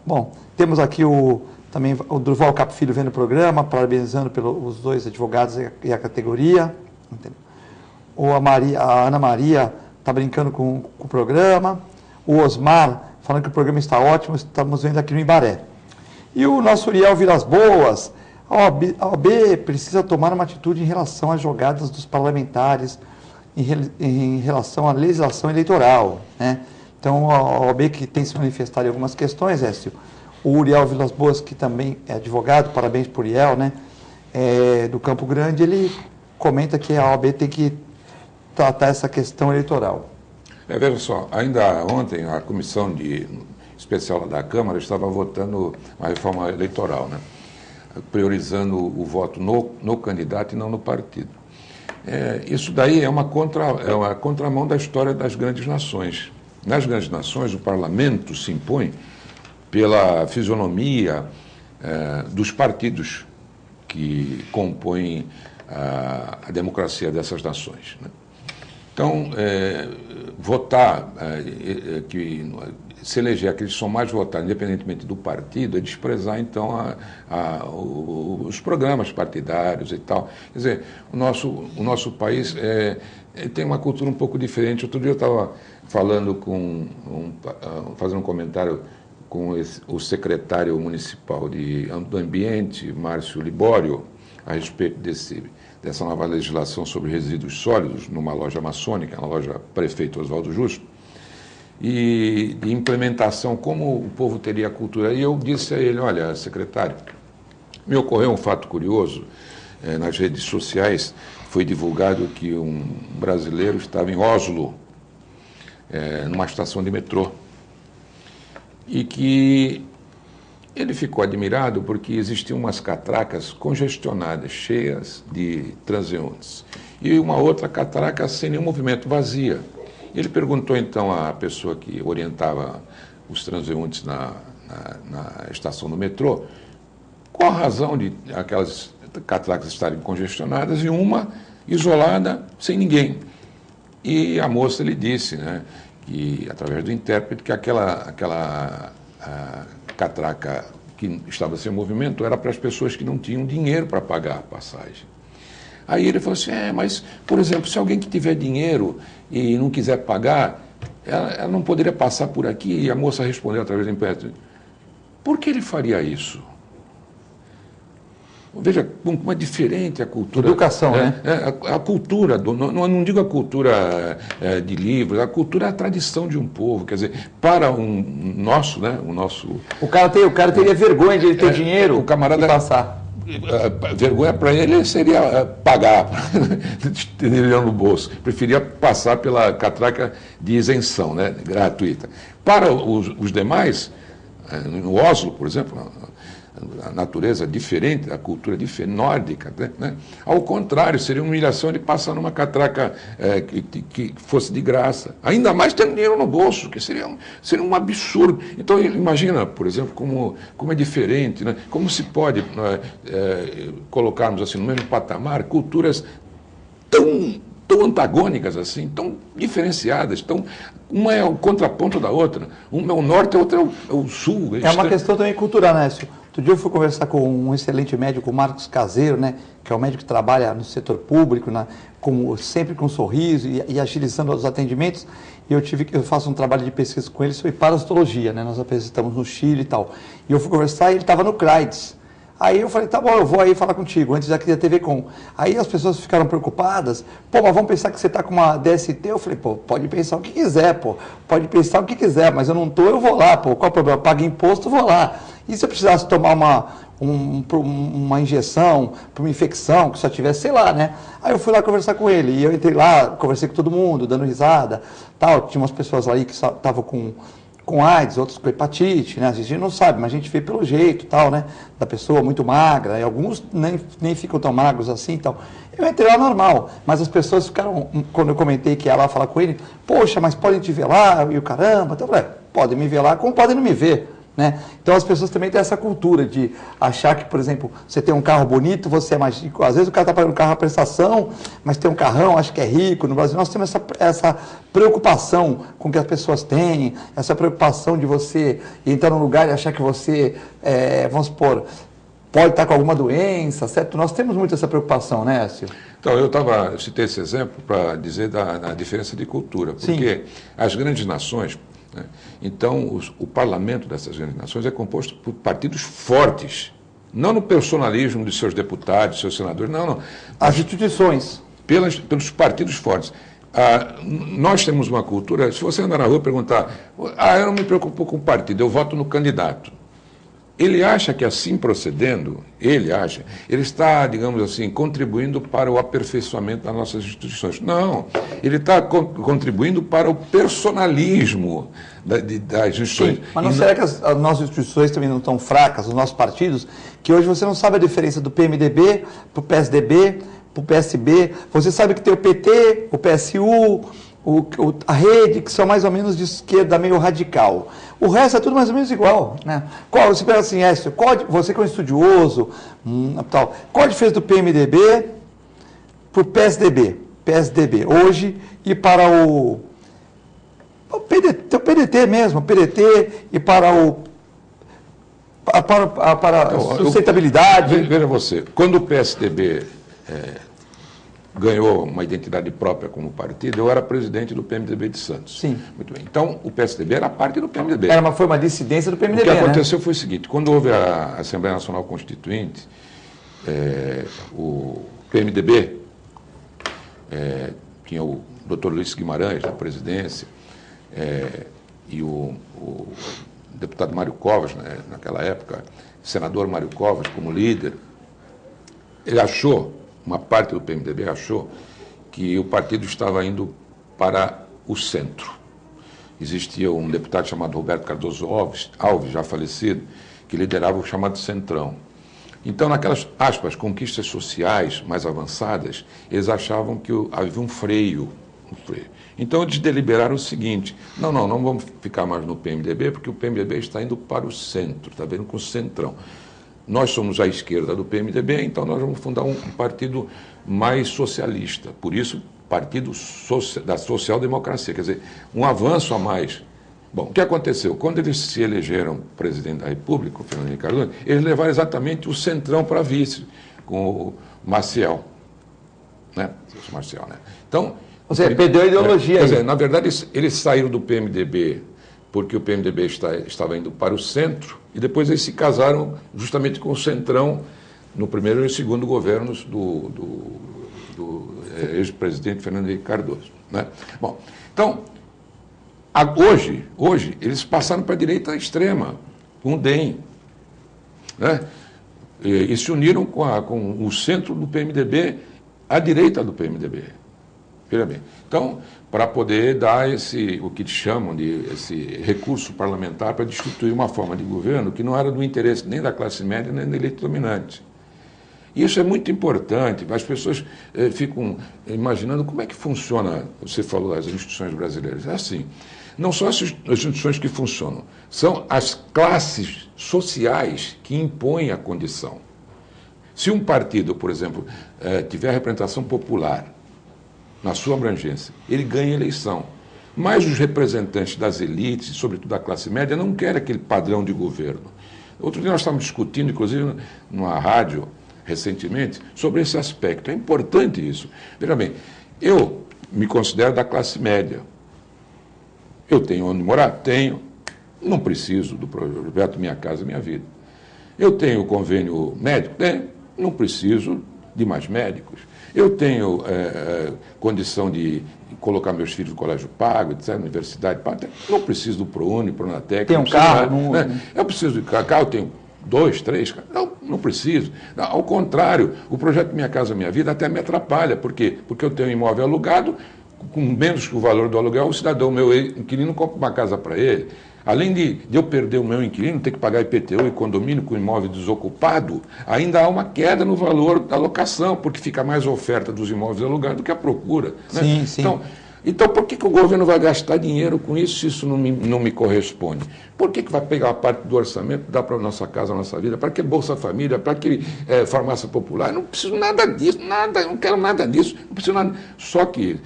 bom, temos aqui também o Durval Capo Filho vendo o programa, parabenizando os 2 advogados e a categoria. Entendeu? A Ana Maria está brincando com o programa. O Osmar falando que o programa está ótimo, estamos vendo aqui no Imbaré. E o nosso Uriel Vilas Boas, a OAB precisa tomar uma atitude em relação às jogadas dos parlamentares, em relação à legislação eleitoral, né? Então, a OAB que tem se manifestado em algumas questões, Écio. O Uriel Vilas Boas, que também é advogado, parabéns para o Uriel, né? Do Campo Grande, ele comenta que a OAB tem que tratar essa questão eleitoral. Veja só, ainda ontem a comissão especial da Câmara estava votando a reforma eleitoral, né? Priorizando o voto no candidato e não no partido. Isso daí é uma contramão da história das grandes nações. Nas grandes nações, o parlamento se impõe pela fisionomia dos partidos que compõem a democracia dessas nações, né? Então, votar que se eleger aqueles que são mais votados, independentemente do partido, é desprezar, então, os programas partidários e tal. Quer dizer, o nosso país tem uma cultura um pouco diferente. Outro dia eu estava falando fazendo um comentário com o secretário municipal do Ambiente, Márcio Libório, a respeito dessa nova legislação sobre resíduos sólidos numa loja maçônica, na loja Prefeito Oswaldo Justo, e de implementação, como o povo teria a cultura. E eu disse a ele, olha, secretário, me ocorreu um fato curioso, nas redes sociais foi divulgado que um brasileiro estava em Oslo, numa estação de metrô, e que ele ficou admirado porque existiam umas catracas congestionadas, cheias de transeuntes, e uma outra catraca sem nenhum movimento, vazia. Ele perguntou então à pessoa que orientava os transeuntes na estação do metrô qual a razão de aquelas catracas estarem congestionadas e uma isolada, sem ninguém. E a moça lhe disse, né, que, através do intérprete, que aquela catraca que estava sem movimento era para as pessoas que não tinham dinheiro para pagar a passagem. Aí ele falou assim, mas, por exemplo, se alguém que tiver dinheiro e não quiser pagar, ela não poderia passar por aqui? E a moça respondeu através do intérprete, por que ele faria isso? Veja como é diferente a cultura. Educação, né? A cultura, não digo a cultura de livros, a cultura é a tradição de um povo. Quer dizer, para o nosso. O cara teria vergonha de ele ter dinheiro o camarada, e passar. Vergonha para ele seria pagar, ter dinheiro no bolso. Preferia passar pela catraca de isenção, né, gratuita. Para os demais, no Oslo, por exemplo, a natureza diferente, a cultura diferente, nórdica, né? Ao contrário, seria uma humilhação ele passar numa catraca que fosse de graça. Ainda mais tendo dinheiro no bolso, que seria um absurdo. Então, imagina, por exemplo, como é diferente, né? Como se pode colocarmos assim, no mesmo patamar culturas tão antagônicas assim, tão diferenciadas, uma é o contraponto da outra, uma é o norte, a outra é o sul. É uma questão também cultural, né, Écio? Outro dia eu fui conversar com um excelente médico, o Marcos Caseiro, né, que é um médico que trabalha no setor público, sempre com um sorriso e agilizando os atendimentos. E eu faço um trabalho de pesquisa com ele sobre parasitologia, né? Nós apresentamos no Chile e tal. E eu fui conversar e ele estava no CRAIDS. Aí eu falei, tá bom, eu vou aí falar contigo, antes aqui da TV Com. Aí as pessoas ficaram preocupadas, mas vamos pensar que você está com uma DST? Eu falei, pode pensar o que quiser, pode pensar o que quiser, mas eu não estou, eu vou lá, qual o problema? Eu pago imposto, eu vou lá. E se eu precisasse tomar uma injeção para uma infecção, que só tivesse, sei lá, né? Aí eu fui lá conversar com ele, e eu entrei lá, conversei com todo mundo, dando risada, tal. Tinha umas pessoas lá aí que estavam com AIDS, outros com hepatite, né? A gente não sabe, mas a gente vê pelo jeito, tal, né? Da pessoa muito magra, e alguns nem ficam tão magros assim, tal. Eu entrei lá normal, mas as pessoas ficaram, quando eu comentei que ia lá falar com ele, poxa, mas podem te ver lá, e o caramba, então eu falei, podem me ver lá, como podem não me ver, né? Então as pessoas também têm essa cultura de achar que, por exemplo, você tem um carro bonito, você é mais rico. Às vezes o cara está pagando carro à prestação, mas tem um carrão, acha que é rico. No Brasil nós temos essa preocupação com o que as pessoas têm, essa preocupação de você entrar num lugar e achar que você, vamos supor, pode estar com alguma doença, certo? Nós temos muito essa preocupação, né, Écio? Então, eu citei esse exemplo para dizer da diferença de cultura, porque as grandes nações, né, então o parlamento dessas grandes nações é composto por partidos fortes, não no personalismo de seus deputados, seus senadores, não. As instituições. Pelos partidos fortes. Nós temos uma cultura, se você andar na rua e perguntar, eu não me preocupo com o partido, eu voto no candidato. Ele acha que assim procedendo, ele está, digamos assim, contribuindo para o aperfeiçoamento das nossas instituições. Não, ele está contribuindo para o personalismo das instituições. Sim, mas será que as nossas instituições também não estão fracas, os nossos partidos, que hoje você não sabe a diferença do PMDB para o PSDB, para o PSB, você sabe que tem o PT, o PSU, a rede, que são mais ou menos de esquerda, meio radical. O resto é tudo mais ou menos igual, né? Você pega assim, Écio, você que é um estudioso, qual a diferença do PMDB para o PSDB hoje e para o o PDT mesmo, o PDT e para a sustentabilidade. Veja você, quando o PSDB ganhou uma identidade própria como partido, eu era presidente do PMDB de Santos. Sim. Muito bem. Então, o PSDB era parte do PMDB. Foi uma dissidência do PMDB, O que aconteceu foi o seguinte, quando houve a Assembleia Nacional Constituinte, o PMDB tinha o Dr. Luiz Guimarães na presidência e o deputado Mário Covas, né, naquela época, senador Mário Covas como líder. Ele achou, uma parte do PMDB achou, que o partido estava indo para o centro. Existia um deputado chamado Roberto Cardoso Alves, já falecido, que liderava o chamado Centrão. Então, naquelas, aspas, conquistas sociais mais avançadas, eles achavam que havia um freio. Então, eles deliberaram o seguinte, não vamos ficar mais no PMDB, porque o PMDB está indo para o centro, está vendo com o Centrão. Nós somos a esquerda do PMDB, então nós vamos fundar um partido mais socialista, por isso, Partido da Social-Democracia, quer dizer, um avanço a mais. Bom, o que aconteceu? Quando eles se elegeram presidente da República, o Fernando Henrique Cardoso, eles levaram exatamente o Centrão para vice, com o Maciel. Né? Então, você perdeu a ideologia. Quer dizer, na verdade, eles saíram do PMDB porque o PMDB estava indo para o centro, e depois eles se casaram justamente com o Centrão no primeiro e segundo governos do ex-presidente Fernando Henrique Cardoso. Né? Bom, então, hoje eles passaram para a direita extrema, com o DEM, né? E se uniram com o centro do PMDB, à direita do PMDB. Veja bem. Então, para poder dar o que chamam de esse recurso parlamentar para destituir uma forma de governo que não era do interesse nem da classe média nem da elite dominante. Isso é muito importante, as pessoas ficam imaginando como é que funciona, você falou das instituições brasileiras, é assim, não são as instituições que funcionam, são as classes sociais que impõem a condição. Se um partido, por exemplo, tiver representação popular, na sua abrangência, ele ganha eleição. Mas os representantes das elites, sobretudo da classe média, não querem aquele padrão de governo. Outro dia nós estávamos discutindo, inclusive, numa rádio, recentemente, sobre esse aspecto. É importante isso. Veja bem, eu me considero da classe média. Eu tenho onde morar? Tenho. Não preciso do projeto Minha Casa Minha Vida. Eu tenho convênio médico? Tenho. Não preciso de mais médicos. Eu tenho condição de colocar meus filhos no colégio pago, etc., universidade paga. Não preciso do ProUni, Pronatec. Tem um carro? Eu preciso de carro, eu tenho 2, 3 carros. Não preciso. Ao contrário, o projeto Minha Casa Minha Vida até me atrapalha. Por quê? Porque eu tenho um imóvel alugado, com menos que o valor do aluguel, o cidadão, meu inquilino, compra uma casa para ele. Além de eu perder o meu inquilino, ter que pagar IPTU e condomínio com imóvel desocupado, ainda há uma queda no valor da locação, porque fica mais oferta dos imóveis alugados do que a procura. Né? Sim, sim. Então, por que o governo vai gastar dinheiro com isso se isso não me corresponde? Por que vai pegar a parte do orçamento, dar para a nossa casa, a nossa vida? Para que Bolsa Família? Para que farmácia popular? Eu não preciso nada disso, eu não quero nada disso, não preciso nada. Só que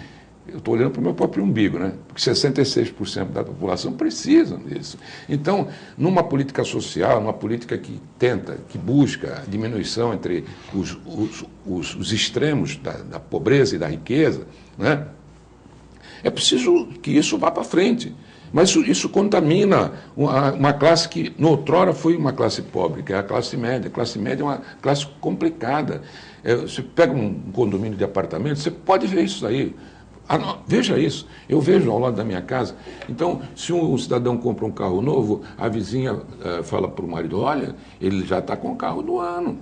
eu estou olhando para o meu próprio umbigo, né? Porque 66% da população precisam disso. Então, numa política social, numa política que busca a diminuição entre os extremos da pobreza e da riqueza, né? É preciso que isso vá para frente. Mas isso contamina uma classe que, noutrora, foi uma classe pobre, que é a classe média. A classe média é uma classe complicada. Você pega um condomínio de apartamentos, você pode ver isso aí. Veja isso, eu vejo ao lado da minha casa. Então, se um cidadão compra um carro novo, a vizinha fala para o marido, olha, ele já está com o carro do ano.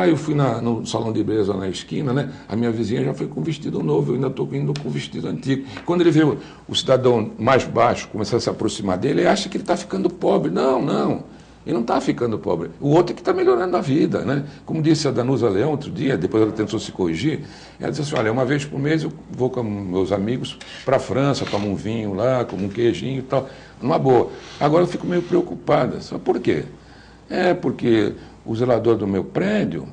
Eu fui no salão de beleza na esquina, né? A minha vizinha já foi com vestido novo, eu ainda estou indo com vestido antigo. Quando ele vê o cidadão mais baixo começar a se aproximar dele, ele acha que ele está ficando pobre. Não. Ele não está ficando pobre. O outro é que está melhorando a vida, né? Como disse a Danusa Leão outro dia, depois ela tentou se corrigir, ela disse assim, olha, uma vez por mês eu vou com meus amigos para a França, tomo um vinho lá, como um queijinho e tal, numa boa. Agora eu fico meio preocupada. Sabe por quê? Porque o zelador do meu prédio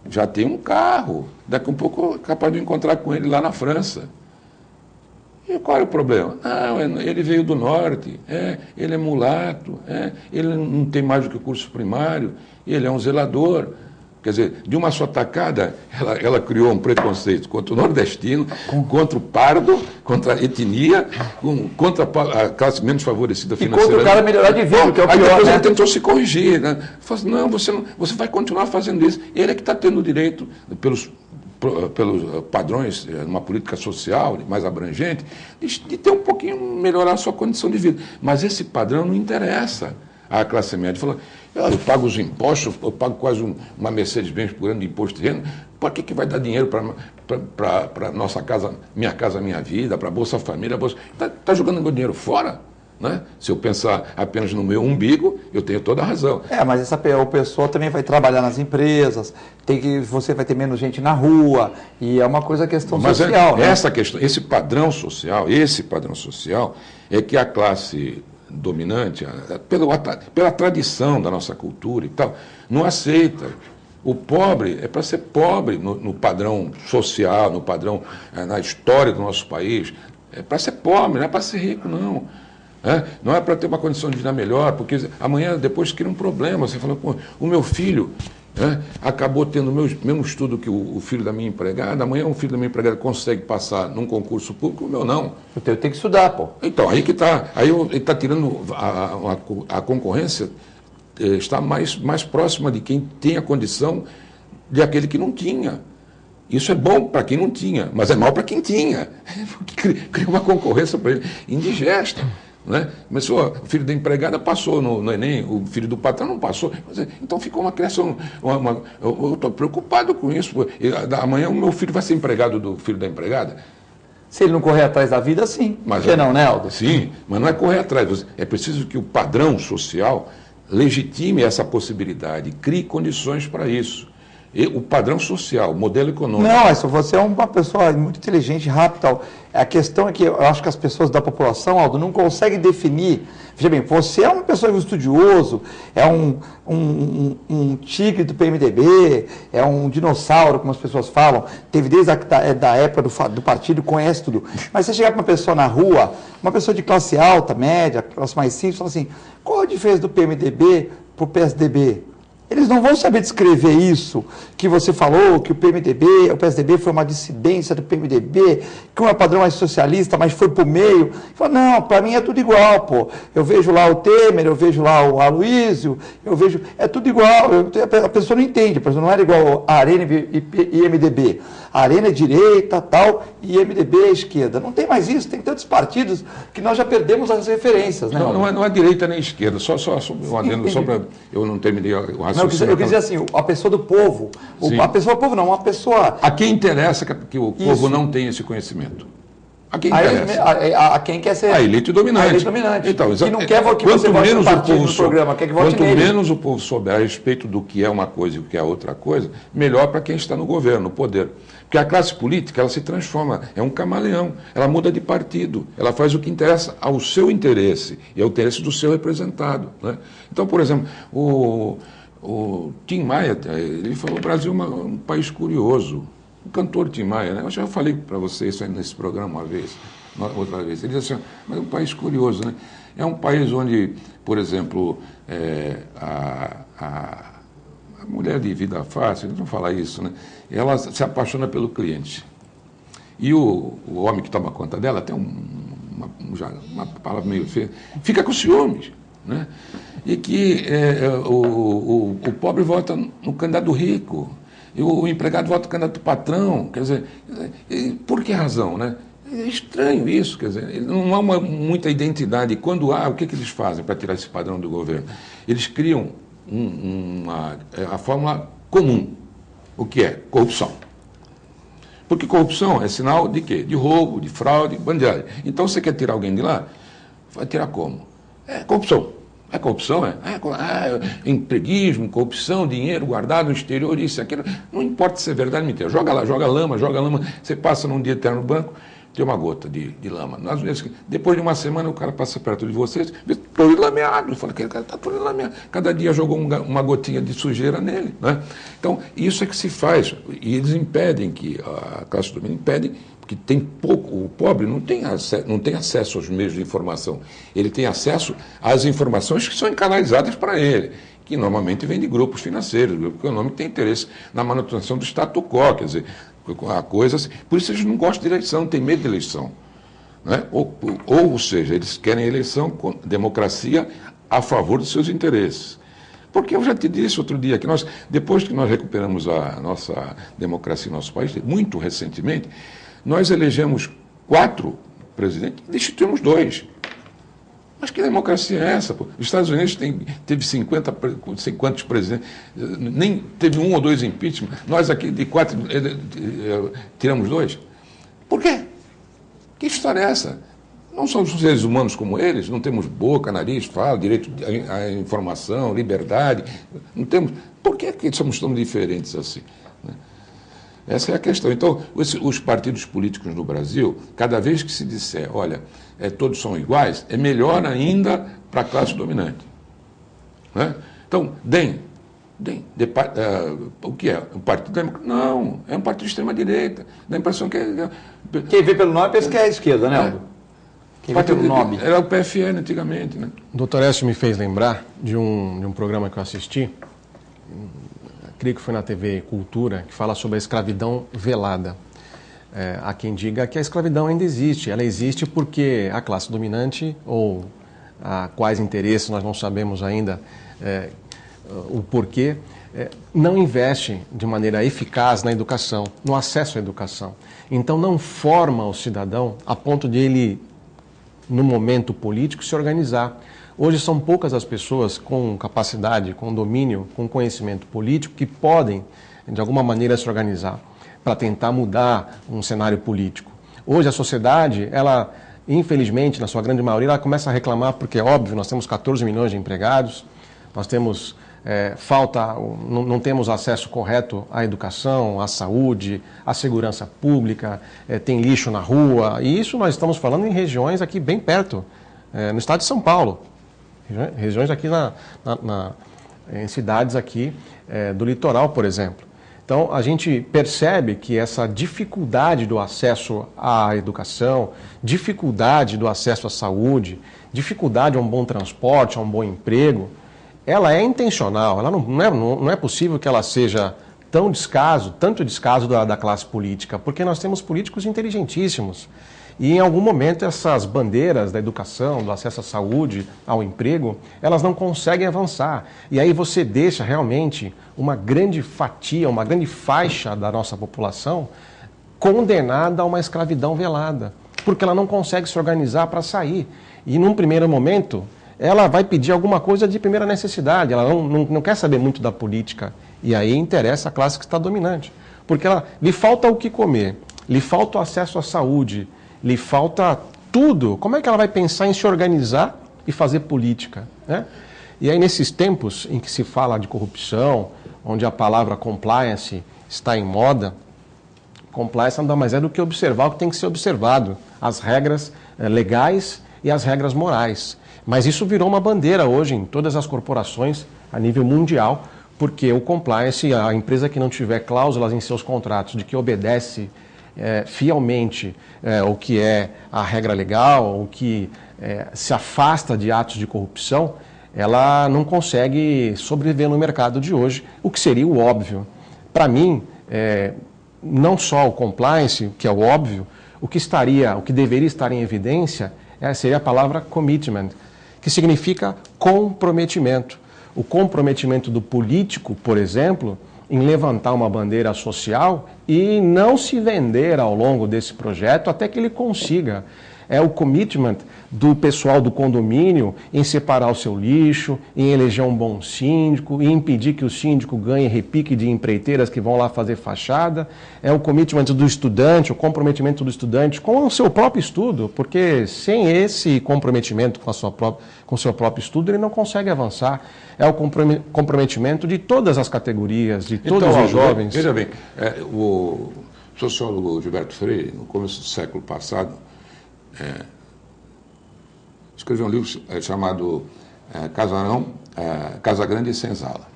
já tem um carro. Daqui a um pouco é capaz de encontrar com ele lá na França. E qual é o problema? Não, ele veio do norte, ele é mulato, ele não tem mais do que o curso primário, ele é um zelador. Quer dizer, de uma só tacada, ela criou um preconceito contra o nordestino, contra o pardo, contra a etnia, contra a classe menos favorecida financeiramente. E contra o cara melhorar de vida, que é o pior, depois né? ele tentou se corrigir, né? Falou assim, não, você vai continuar fazendo isso. Ele é que está tendo o direito, pelos padrões, numa política social mais abrangente, de ter um pouquinho, melhorar a sua condição de vida. Mas esse padrão não interessa à classe média. Falou, eu pago os impostos, eu pago quase uma Mercedes-Benz por ano de imposto de renda, para que vai dar dinheiro para nossa casa, minha vida, para a Bolsa Família? Está jogando meu dinheiro fora? Né? Se eu pensar apenas no meu umbigo, eu tenho toda a razão. Mas essa pessoa também vai trabalhar nas empresas, você vai ter menos gente na rua, e é uma questão social. Né? Essa questão, esse padrão social é que a classe dominante, pela tradição da nossa cultura e tal, não aceita. O pobre é para ser pobre no padrão social, no padrão, na história do nosso país. É para ser pobre, não é para ser rico, não. Não é para ter uma condição de vida melhor, porque amanhã depois cria um problema. Você fala, pô, o meu filho acabou tendo o mesmo estudo que o filho da minha empregada, amanhã o filho da minha empregada consegue passar num concurso público, o meu não. Eu tenho que estudar, pô. Então, aí que está. Aí ele está tirando a concorrência, está mais próxima de quem tem a condição de aquele que não tinha. Isso é bom para quem não tinha, mas é mal para quem tinha. Porque cria uma concorrência para ele indigesta. Né? Mas o filho da empregada passou no Enem, o filho do patrão não passou. Então ficou uma criação. Eu estou preocupado com isso. Amanhã o meu filho vai ser empregado do filho da empregada. Se ele não correr atrás da vida, sim. Por que não, né, Aldo? Sim, mas não é correr atrás. É preciso que o padrão social legitime essa possibilidade, crie condições para isso. O padrão social, o modelo econômico. Não, você é uma pessoa muito inteligente, rápida. A questão é que eu acho que as pessoas da população, Aldo, não conseguem definir. Veja bem, você é uma pessoa estudioso, é um tigre do PMDB, é um dinossauro, como as pessoas falam, teve desde da época do partido, conhece tudo. Mas você chegar para uma pessoa na rua, uma pessoa de classe alta, média, classe mais simples, fala assim, qual a diferença do PMDB para o PSDB? Eles não vão saber descrever isso que você falou, que o PSDB foi uma dissidência do PMDB, que um é padrão mais socialista, mas foi para o meio. Fala, não, para mim é tudo igual, pô. Eu vejo lá o Temer, eu vejo lá o Aloysio, é tudo igual. A pessoa não entende, a pessoa não era igual a Arena e MDB. A Arena é direita, tal, e MDB é esquerda. Não tem mais isso, tem tantos partidos que nós já perdemos as referências. Né, não é direita nem esquerda, só um adendo, só para eu não terminei o raciocínio. Eu quis dizer assim, a pessoa do povo, a pessoa do povo não, uma pessoa... A quem interessa que o povo não tenha esse conhecimento? A quem interessa? A quem quer ser... A elite dominante. A elite dominante. Então, que não quer que você vote no partido, no programa, quer que vote quanto nele. menos o povo souber a respeito do que é uma coisa e o que é outra coisa, melhor para quem está no governo, no poder. Porque a classe política, ela se transforma, é um camaleão, ela muda de partido, ela faz o que interessa ao seu interesse e ao interesse do seu representado. Né? Então, por exemplo, o Tim Maia, ele falou, o Brasil é um país curioso. O cantor Tim Maia, né? Eu já falei para vocês nesse programa outra vez. Ele disse assim, mas é um país curioso, né? É um país onde, por exemplo, a mulher de vida fácil, não falar isso, né? Ela se apaixona pelo cliente. E o homem que toma conta dela tem uma palavra meio feia, fica com ciúmes, né? E que o pobre vota no candidato rico, e o empregado vota no candidato do patrão. Quer dizer, por que razão, né? É estranho isso, quer dizer, não há muita identidade. Quando há, o que eles fazem para tirar esse padrão do governo? Eles criam a fórmula comum. O que é? Corrupção. Porque corrupção é sinal de quê? De roubo, de fraude, bandiagem. Então, você quer tirar alguém de lá? Vai tirar como? É corrupção. É corrupção, empreguismo, corrupção, dinheiro guardado no exterior, isso e aquilo. Não importa se é verdade ou mentira. Joga lá, joga lama. Você passa num dia inteiro no banco, tem uma gota de lama. Depois de uma semana, o cara passa perto de vocês, vê todo lameado. Fala que ele está todo lameado. Cada dia jogou uma gotinha de sujeira nele. Né? Então, isso é que se faz. E eles impedem que a classe dominante impede que tem pouco, o pobre não tem acesso aos meios de informação. Ele tem acesso às informações que são canalizadas para ele, que normalmente vem de grupos financeiros, o grupo econômico tem interesse na manutenção do status quo, quer dizer, a coisa assim. Por isso eles não gostam de eleição, têm medo de eleição. Né? Ou seja, eles querem eleição com democracia a favor dos seus interesses. Porque eu já te disse outro dia que depois que nós recuperamos a nossa democracia no nosso país, muito recentemente, nós elegemos 4 presidentes e destituímos 2. Mas que democracia é essa? Pô? Os Estados Unidos teve 50 presidentes, nem teve 1 ou 2 impeachment. Nós aqui de 4 tiramos 2. Por quê? Que história é essa? Não somos seres humanos como eles, não temos boca, nariz, fala, direito à informação, liberdade. Não temos. Por que somos tão diferentes assim? Essa é a questão. Então, os partidos políticos no Brasil, cada vez que se disser, olha, todos são iguais, é melhor ainda para a classe dominante. Né? Então, o que é? Um partido democrático? Não, é um partido de extrema-direita. Dá a impressão que Quem vê pelo nome pensa que é a esquerda, né, Aldo? Quem vê pelo nome. Era o PFN antigamente, né? O doutor Écio me fez lembrar de um programa que eu assisti, creio que foi na TV Cultura, que fala sobre a escravidão velada. Há quem diga que a escravidão ainda existe. Ela existe porque a classe dominante, ou a quais interesses nós não sabemos ainda o porquê, não investe de maneira eficaz na educação, no acesso à educação. Então não forma o cidadão a ponto de ele, no momento político, se organizar. Hoje são poucas as pessoas com capacidade, com domínio, com conhecimento político que podem, de alguma maneira, se organizar para tentar mudar um cenário político. Hoje a sociedade, ela, infelizmente, na sua grande maioria, ela começa a reclamar porque, óbvio, nós temos 14 milhões de empregados, nós temos não temos acesso correto à educação, à saúde, à segurança pública, tem lixo na rua, e isso nós estamos falando em regiões aqui bem perto, no estado de São Paulo. Regiões aqui em cidades aqui do litoral, por exemplo. Então, a gente percebe que essa dificuldade do acesso à educação, dificuldade do acesso à saúde, dificuldade a um bom transporte, a um bom emprego, ela é intencional. Ela não é possível que ela seja tanto descaso da classe política, porque nós temos políticos inteligentíssimos. E em algum momento essas bandeiras da educação, do acesso à saúde, ao emprego, elas não conseguem avançar. E aí você deixa realmente uma grande fatia, uma grande faixa da nossa população condenada a uma escravidão velada, porque ela não consegue se organizar para sair. E num primeiro momento, ela vai pedir alguma coisa de primeira necessidade, ela não quer saber muito da política. E aí interessa a classe que está dominante, porque lhe falta o que comer, lhe falta o acesso à saúde, lhe falta tudo. Como é que ela vai pensar em se organizar e fazer política, né? E aí, nesses tempos em que se fala de corrupção, onde a palavra compliance está em moda, compliance nada mais é do que observar o que tem que ser observado, as regras legais e as regras morais. Mas isso virou uma bandeira hoje em todas as corporações a nível mundial, porque o compliance, a empresa que não tiver cláusulas em seus contratos de que obedece fielmente o que é a regra legal, o que se afasta de atos de corrupção, ela não consegue sobreviver no mercado de hoje, o que seria o óbvio. Para mim, não só o compliance, que é o óbvio, o que deveria estar em evidência seria a palavra commitment, que significa comprometimento. O comprometimento do político, por exemplo, em levantar uma bandeira social e não se vender ao longo desse projeto até que ele consiga. É o commitment do pessoal do condomínio em separar o seu lixo, em eleger um bom síndico, em impedir que o síndico ganhe repique de empreiteiras que vão lá fazer fachada. É o commitment do estudante, o comprometimento do estudante com o seu próprio estudo, porque sem esse comprometimento com o seu próprio estudo, ele não consegue avançar. É o comprometimento de todas as categorias, de todos os jovens. Veja bem, o sociólogo Gilberto Freire, no começo do século passado, escreveu um livro chamado Casa Grande e Senzala.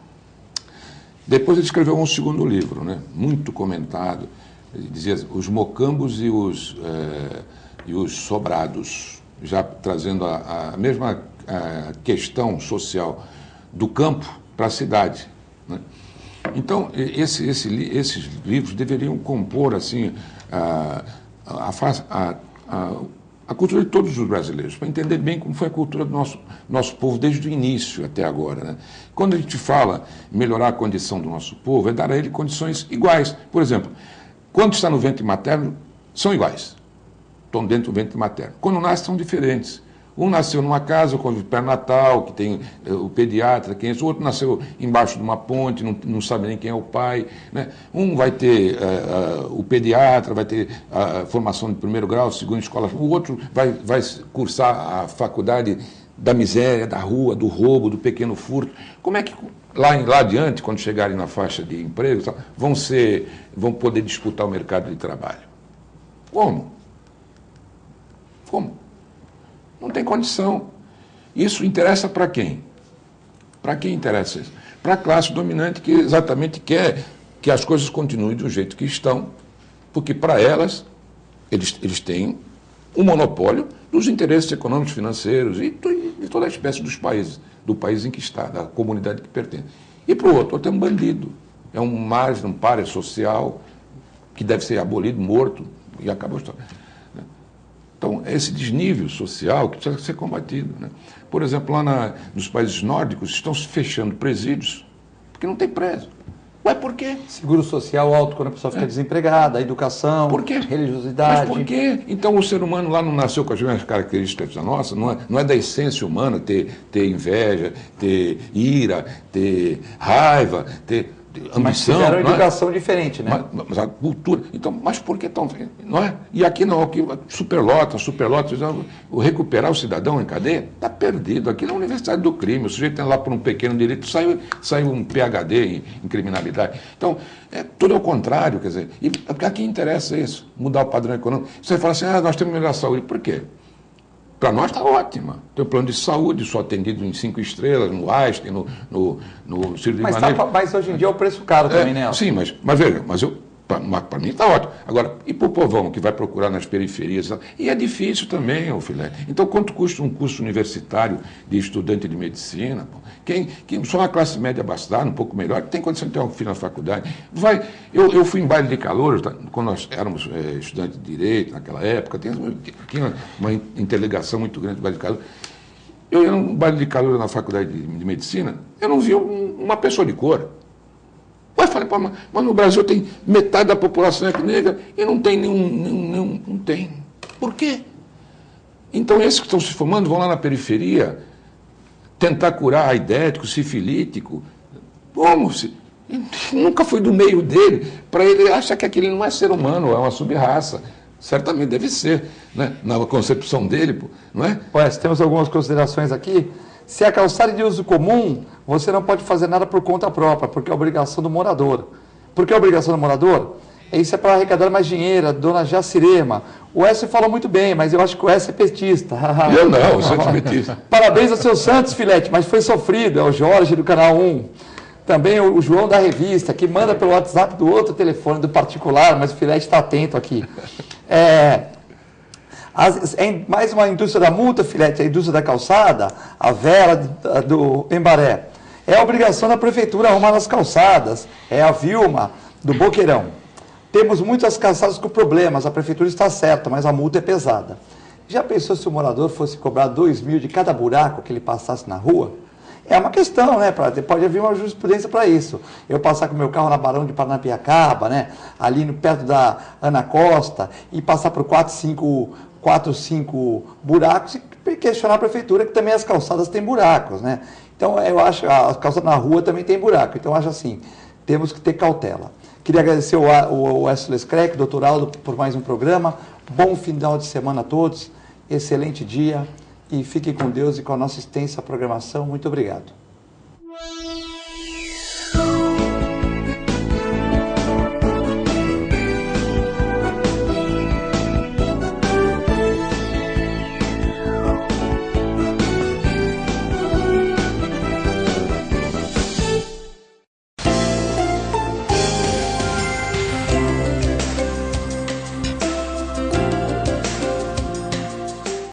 Depois ele escreveu um segundo livro, né, muito comentado, dizia os mocambos e os sobrados, já trazendo a mesma questão social do campo para a cidade, né? Então, esses livros deveriam compor assim, a cultura de todos os brasileiros, para entender bem como foi a cultura do nosso povo desde o início até agora, né? Quando a gente fala em melhorar a condição do nosso povo, é dar a ele condições iguais. Por exemplo, quando está no ventre materno, são iguais. Estão dentro do ventre materno. Quando nascem, são diferentes. Um nasceu numa casa com o pré-natal, que tem o pediatra, o outro nasceu embaixo de uma ponte, não sabe nem quem é o pai, né? Um vai ter o pediatra, vai ter a formação de primeiro grau, segundo escola, o outro vai cursar a faculdade da miséria, da rua, do roubo, do pequeno furto. Como é que lá adiante, quando chegarem na faixa de emprego, vão poder disputar o mercado de trabalho? Como? Não tem condição. Isso interessa para quem? Para quem interessa isso? Para a classe dominante que exatamente quer que as coisas continuem do jeito que estão, porque para elas, eles têm um monopólio dos interesses econômicos, financeiros e de toda a espécie dos países, do país em que está, da comunidade que pertence. E para o outro é um bandido, é um margem, um pária social que deve ser abolido, morto, e acabou a história. Então, esse desnível social que precisa ser combatido, né? Por exemplo, lá nos países nórdicos estão se fechando presídios porque não tem preso. Ué, por quê? Seguro social alto quando a pessoa fica desempregada, a educação, por quê? Religiosidade. Mas por quê? Então o ser humano lá não nasceu com as mesmas características da nossa? Não é da essência humana ter inveja, ter ira, ter raiva, ter ambição. Mas fizeram educação diferente, né? Mas a cultura. Então, mas por que tão. Não é? E aqui não, aqui superlota, recuperar o cidadão em cadeia, está perdido. Aqui na Universidade do Crime, o sujeito tem lá por um pequeno delito, sai um PhD em criminalidade. Então, tudo ao contrário, quer dizer, e aqui interessa isso, mudar o padrão econômico. Você fala assim, nós temos que melhorar a saúde. Por quê? Para nós está ótima. Tem um plano de saúde, só atendido em 5 estrelas, no Einstein, no Ciro de Maneiro. Mas hoje em dia é o preço caro também, né? Sim, mas veja, para mim está ótimo. Agora, e para o povão que vai procurar nas periferias? E é difícil também, filé. Então, quanto custa um curso universitário de estudante de medicina? Quem só uma classe média abastada, um pouco melhor, que tem condição de ter um filho na faculdade. Eu fui em baile de calor, quando nós éramos estudantes de direito, naquela época, tinha uma interligação muito grande de baile de calor. Eu ia num baile de calor na faculdade de medicina, eu não via uma pessoa de cor. Eu falei, mas no Brasil tem metade da população é negra e não tem não tem. Por quê? Então esses que estão se formando vão lá na periferia tentar curar aidético, sifilítico. Como? Nunca foi do meio dele. Para ele achar que aquele não é ser humano, é uma sub-raça. Certamente deve ser, né? Na concepção dele, não é? Temos algumas considerações aqui. Se a calçada de uso comum, você não pode fazer nada por conta própria, porque é obrigação do morador. Por que é obrigação do morador? Isso é para arrecadar mais dinheiro, a dona Jacirema. O Écio falou muito bem, mas eu acho que o Écio é petista. Eu não sou petista. Parabéns ao seu Santos, Filete, mas foi sofrido. É o Jorge do Canal 1. Também o João da revista, que manda pelo WhatsApp do outro telefone, do particular, mas o Filete está atento aqui. Mais uma indústria da multa, Filete, a indústria da calçada, a Vera do Embaré. É a obrigação da prefeitura arrumar as calçadas. É a Vilma do Boqueirão. Temos muitas calçadas com problemas, a prefeitura está certa, mas a multa é pesada. Já pensou se o morador fosse cobrar 2 mil de cada buraco que ele passasse na rua? É uma questão, né? Pode haver uma jurisprudência para isso. Eu passar com o meu carro na Barão de Paranapiacaba, né? Ali perto da Ana Costa, e passar por 4, 5 buracos e questionar a prefeitura que também as calçadas têm buracos, né? Então, eu acho que a calçada na rua também tem buraco. Então, eu acho assim, temos que ter cautela. Queria agradecer o Wesley Screck, doutor Aldo, por mais um programa. Bom final de semana a todos. Excelente dia. E fiquem com Deus e com a nossa extensa programação. Muito obrigado.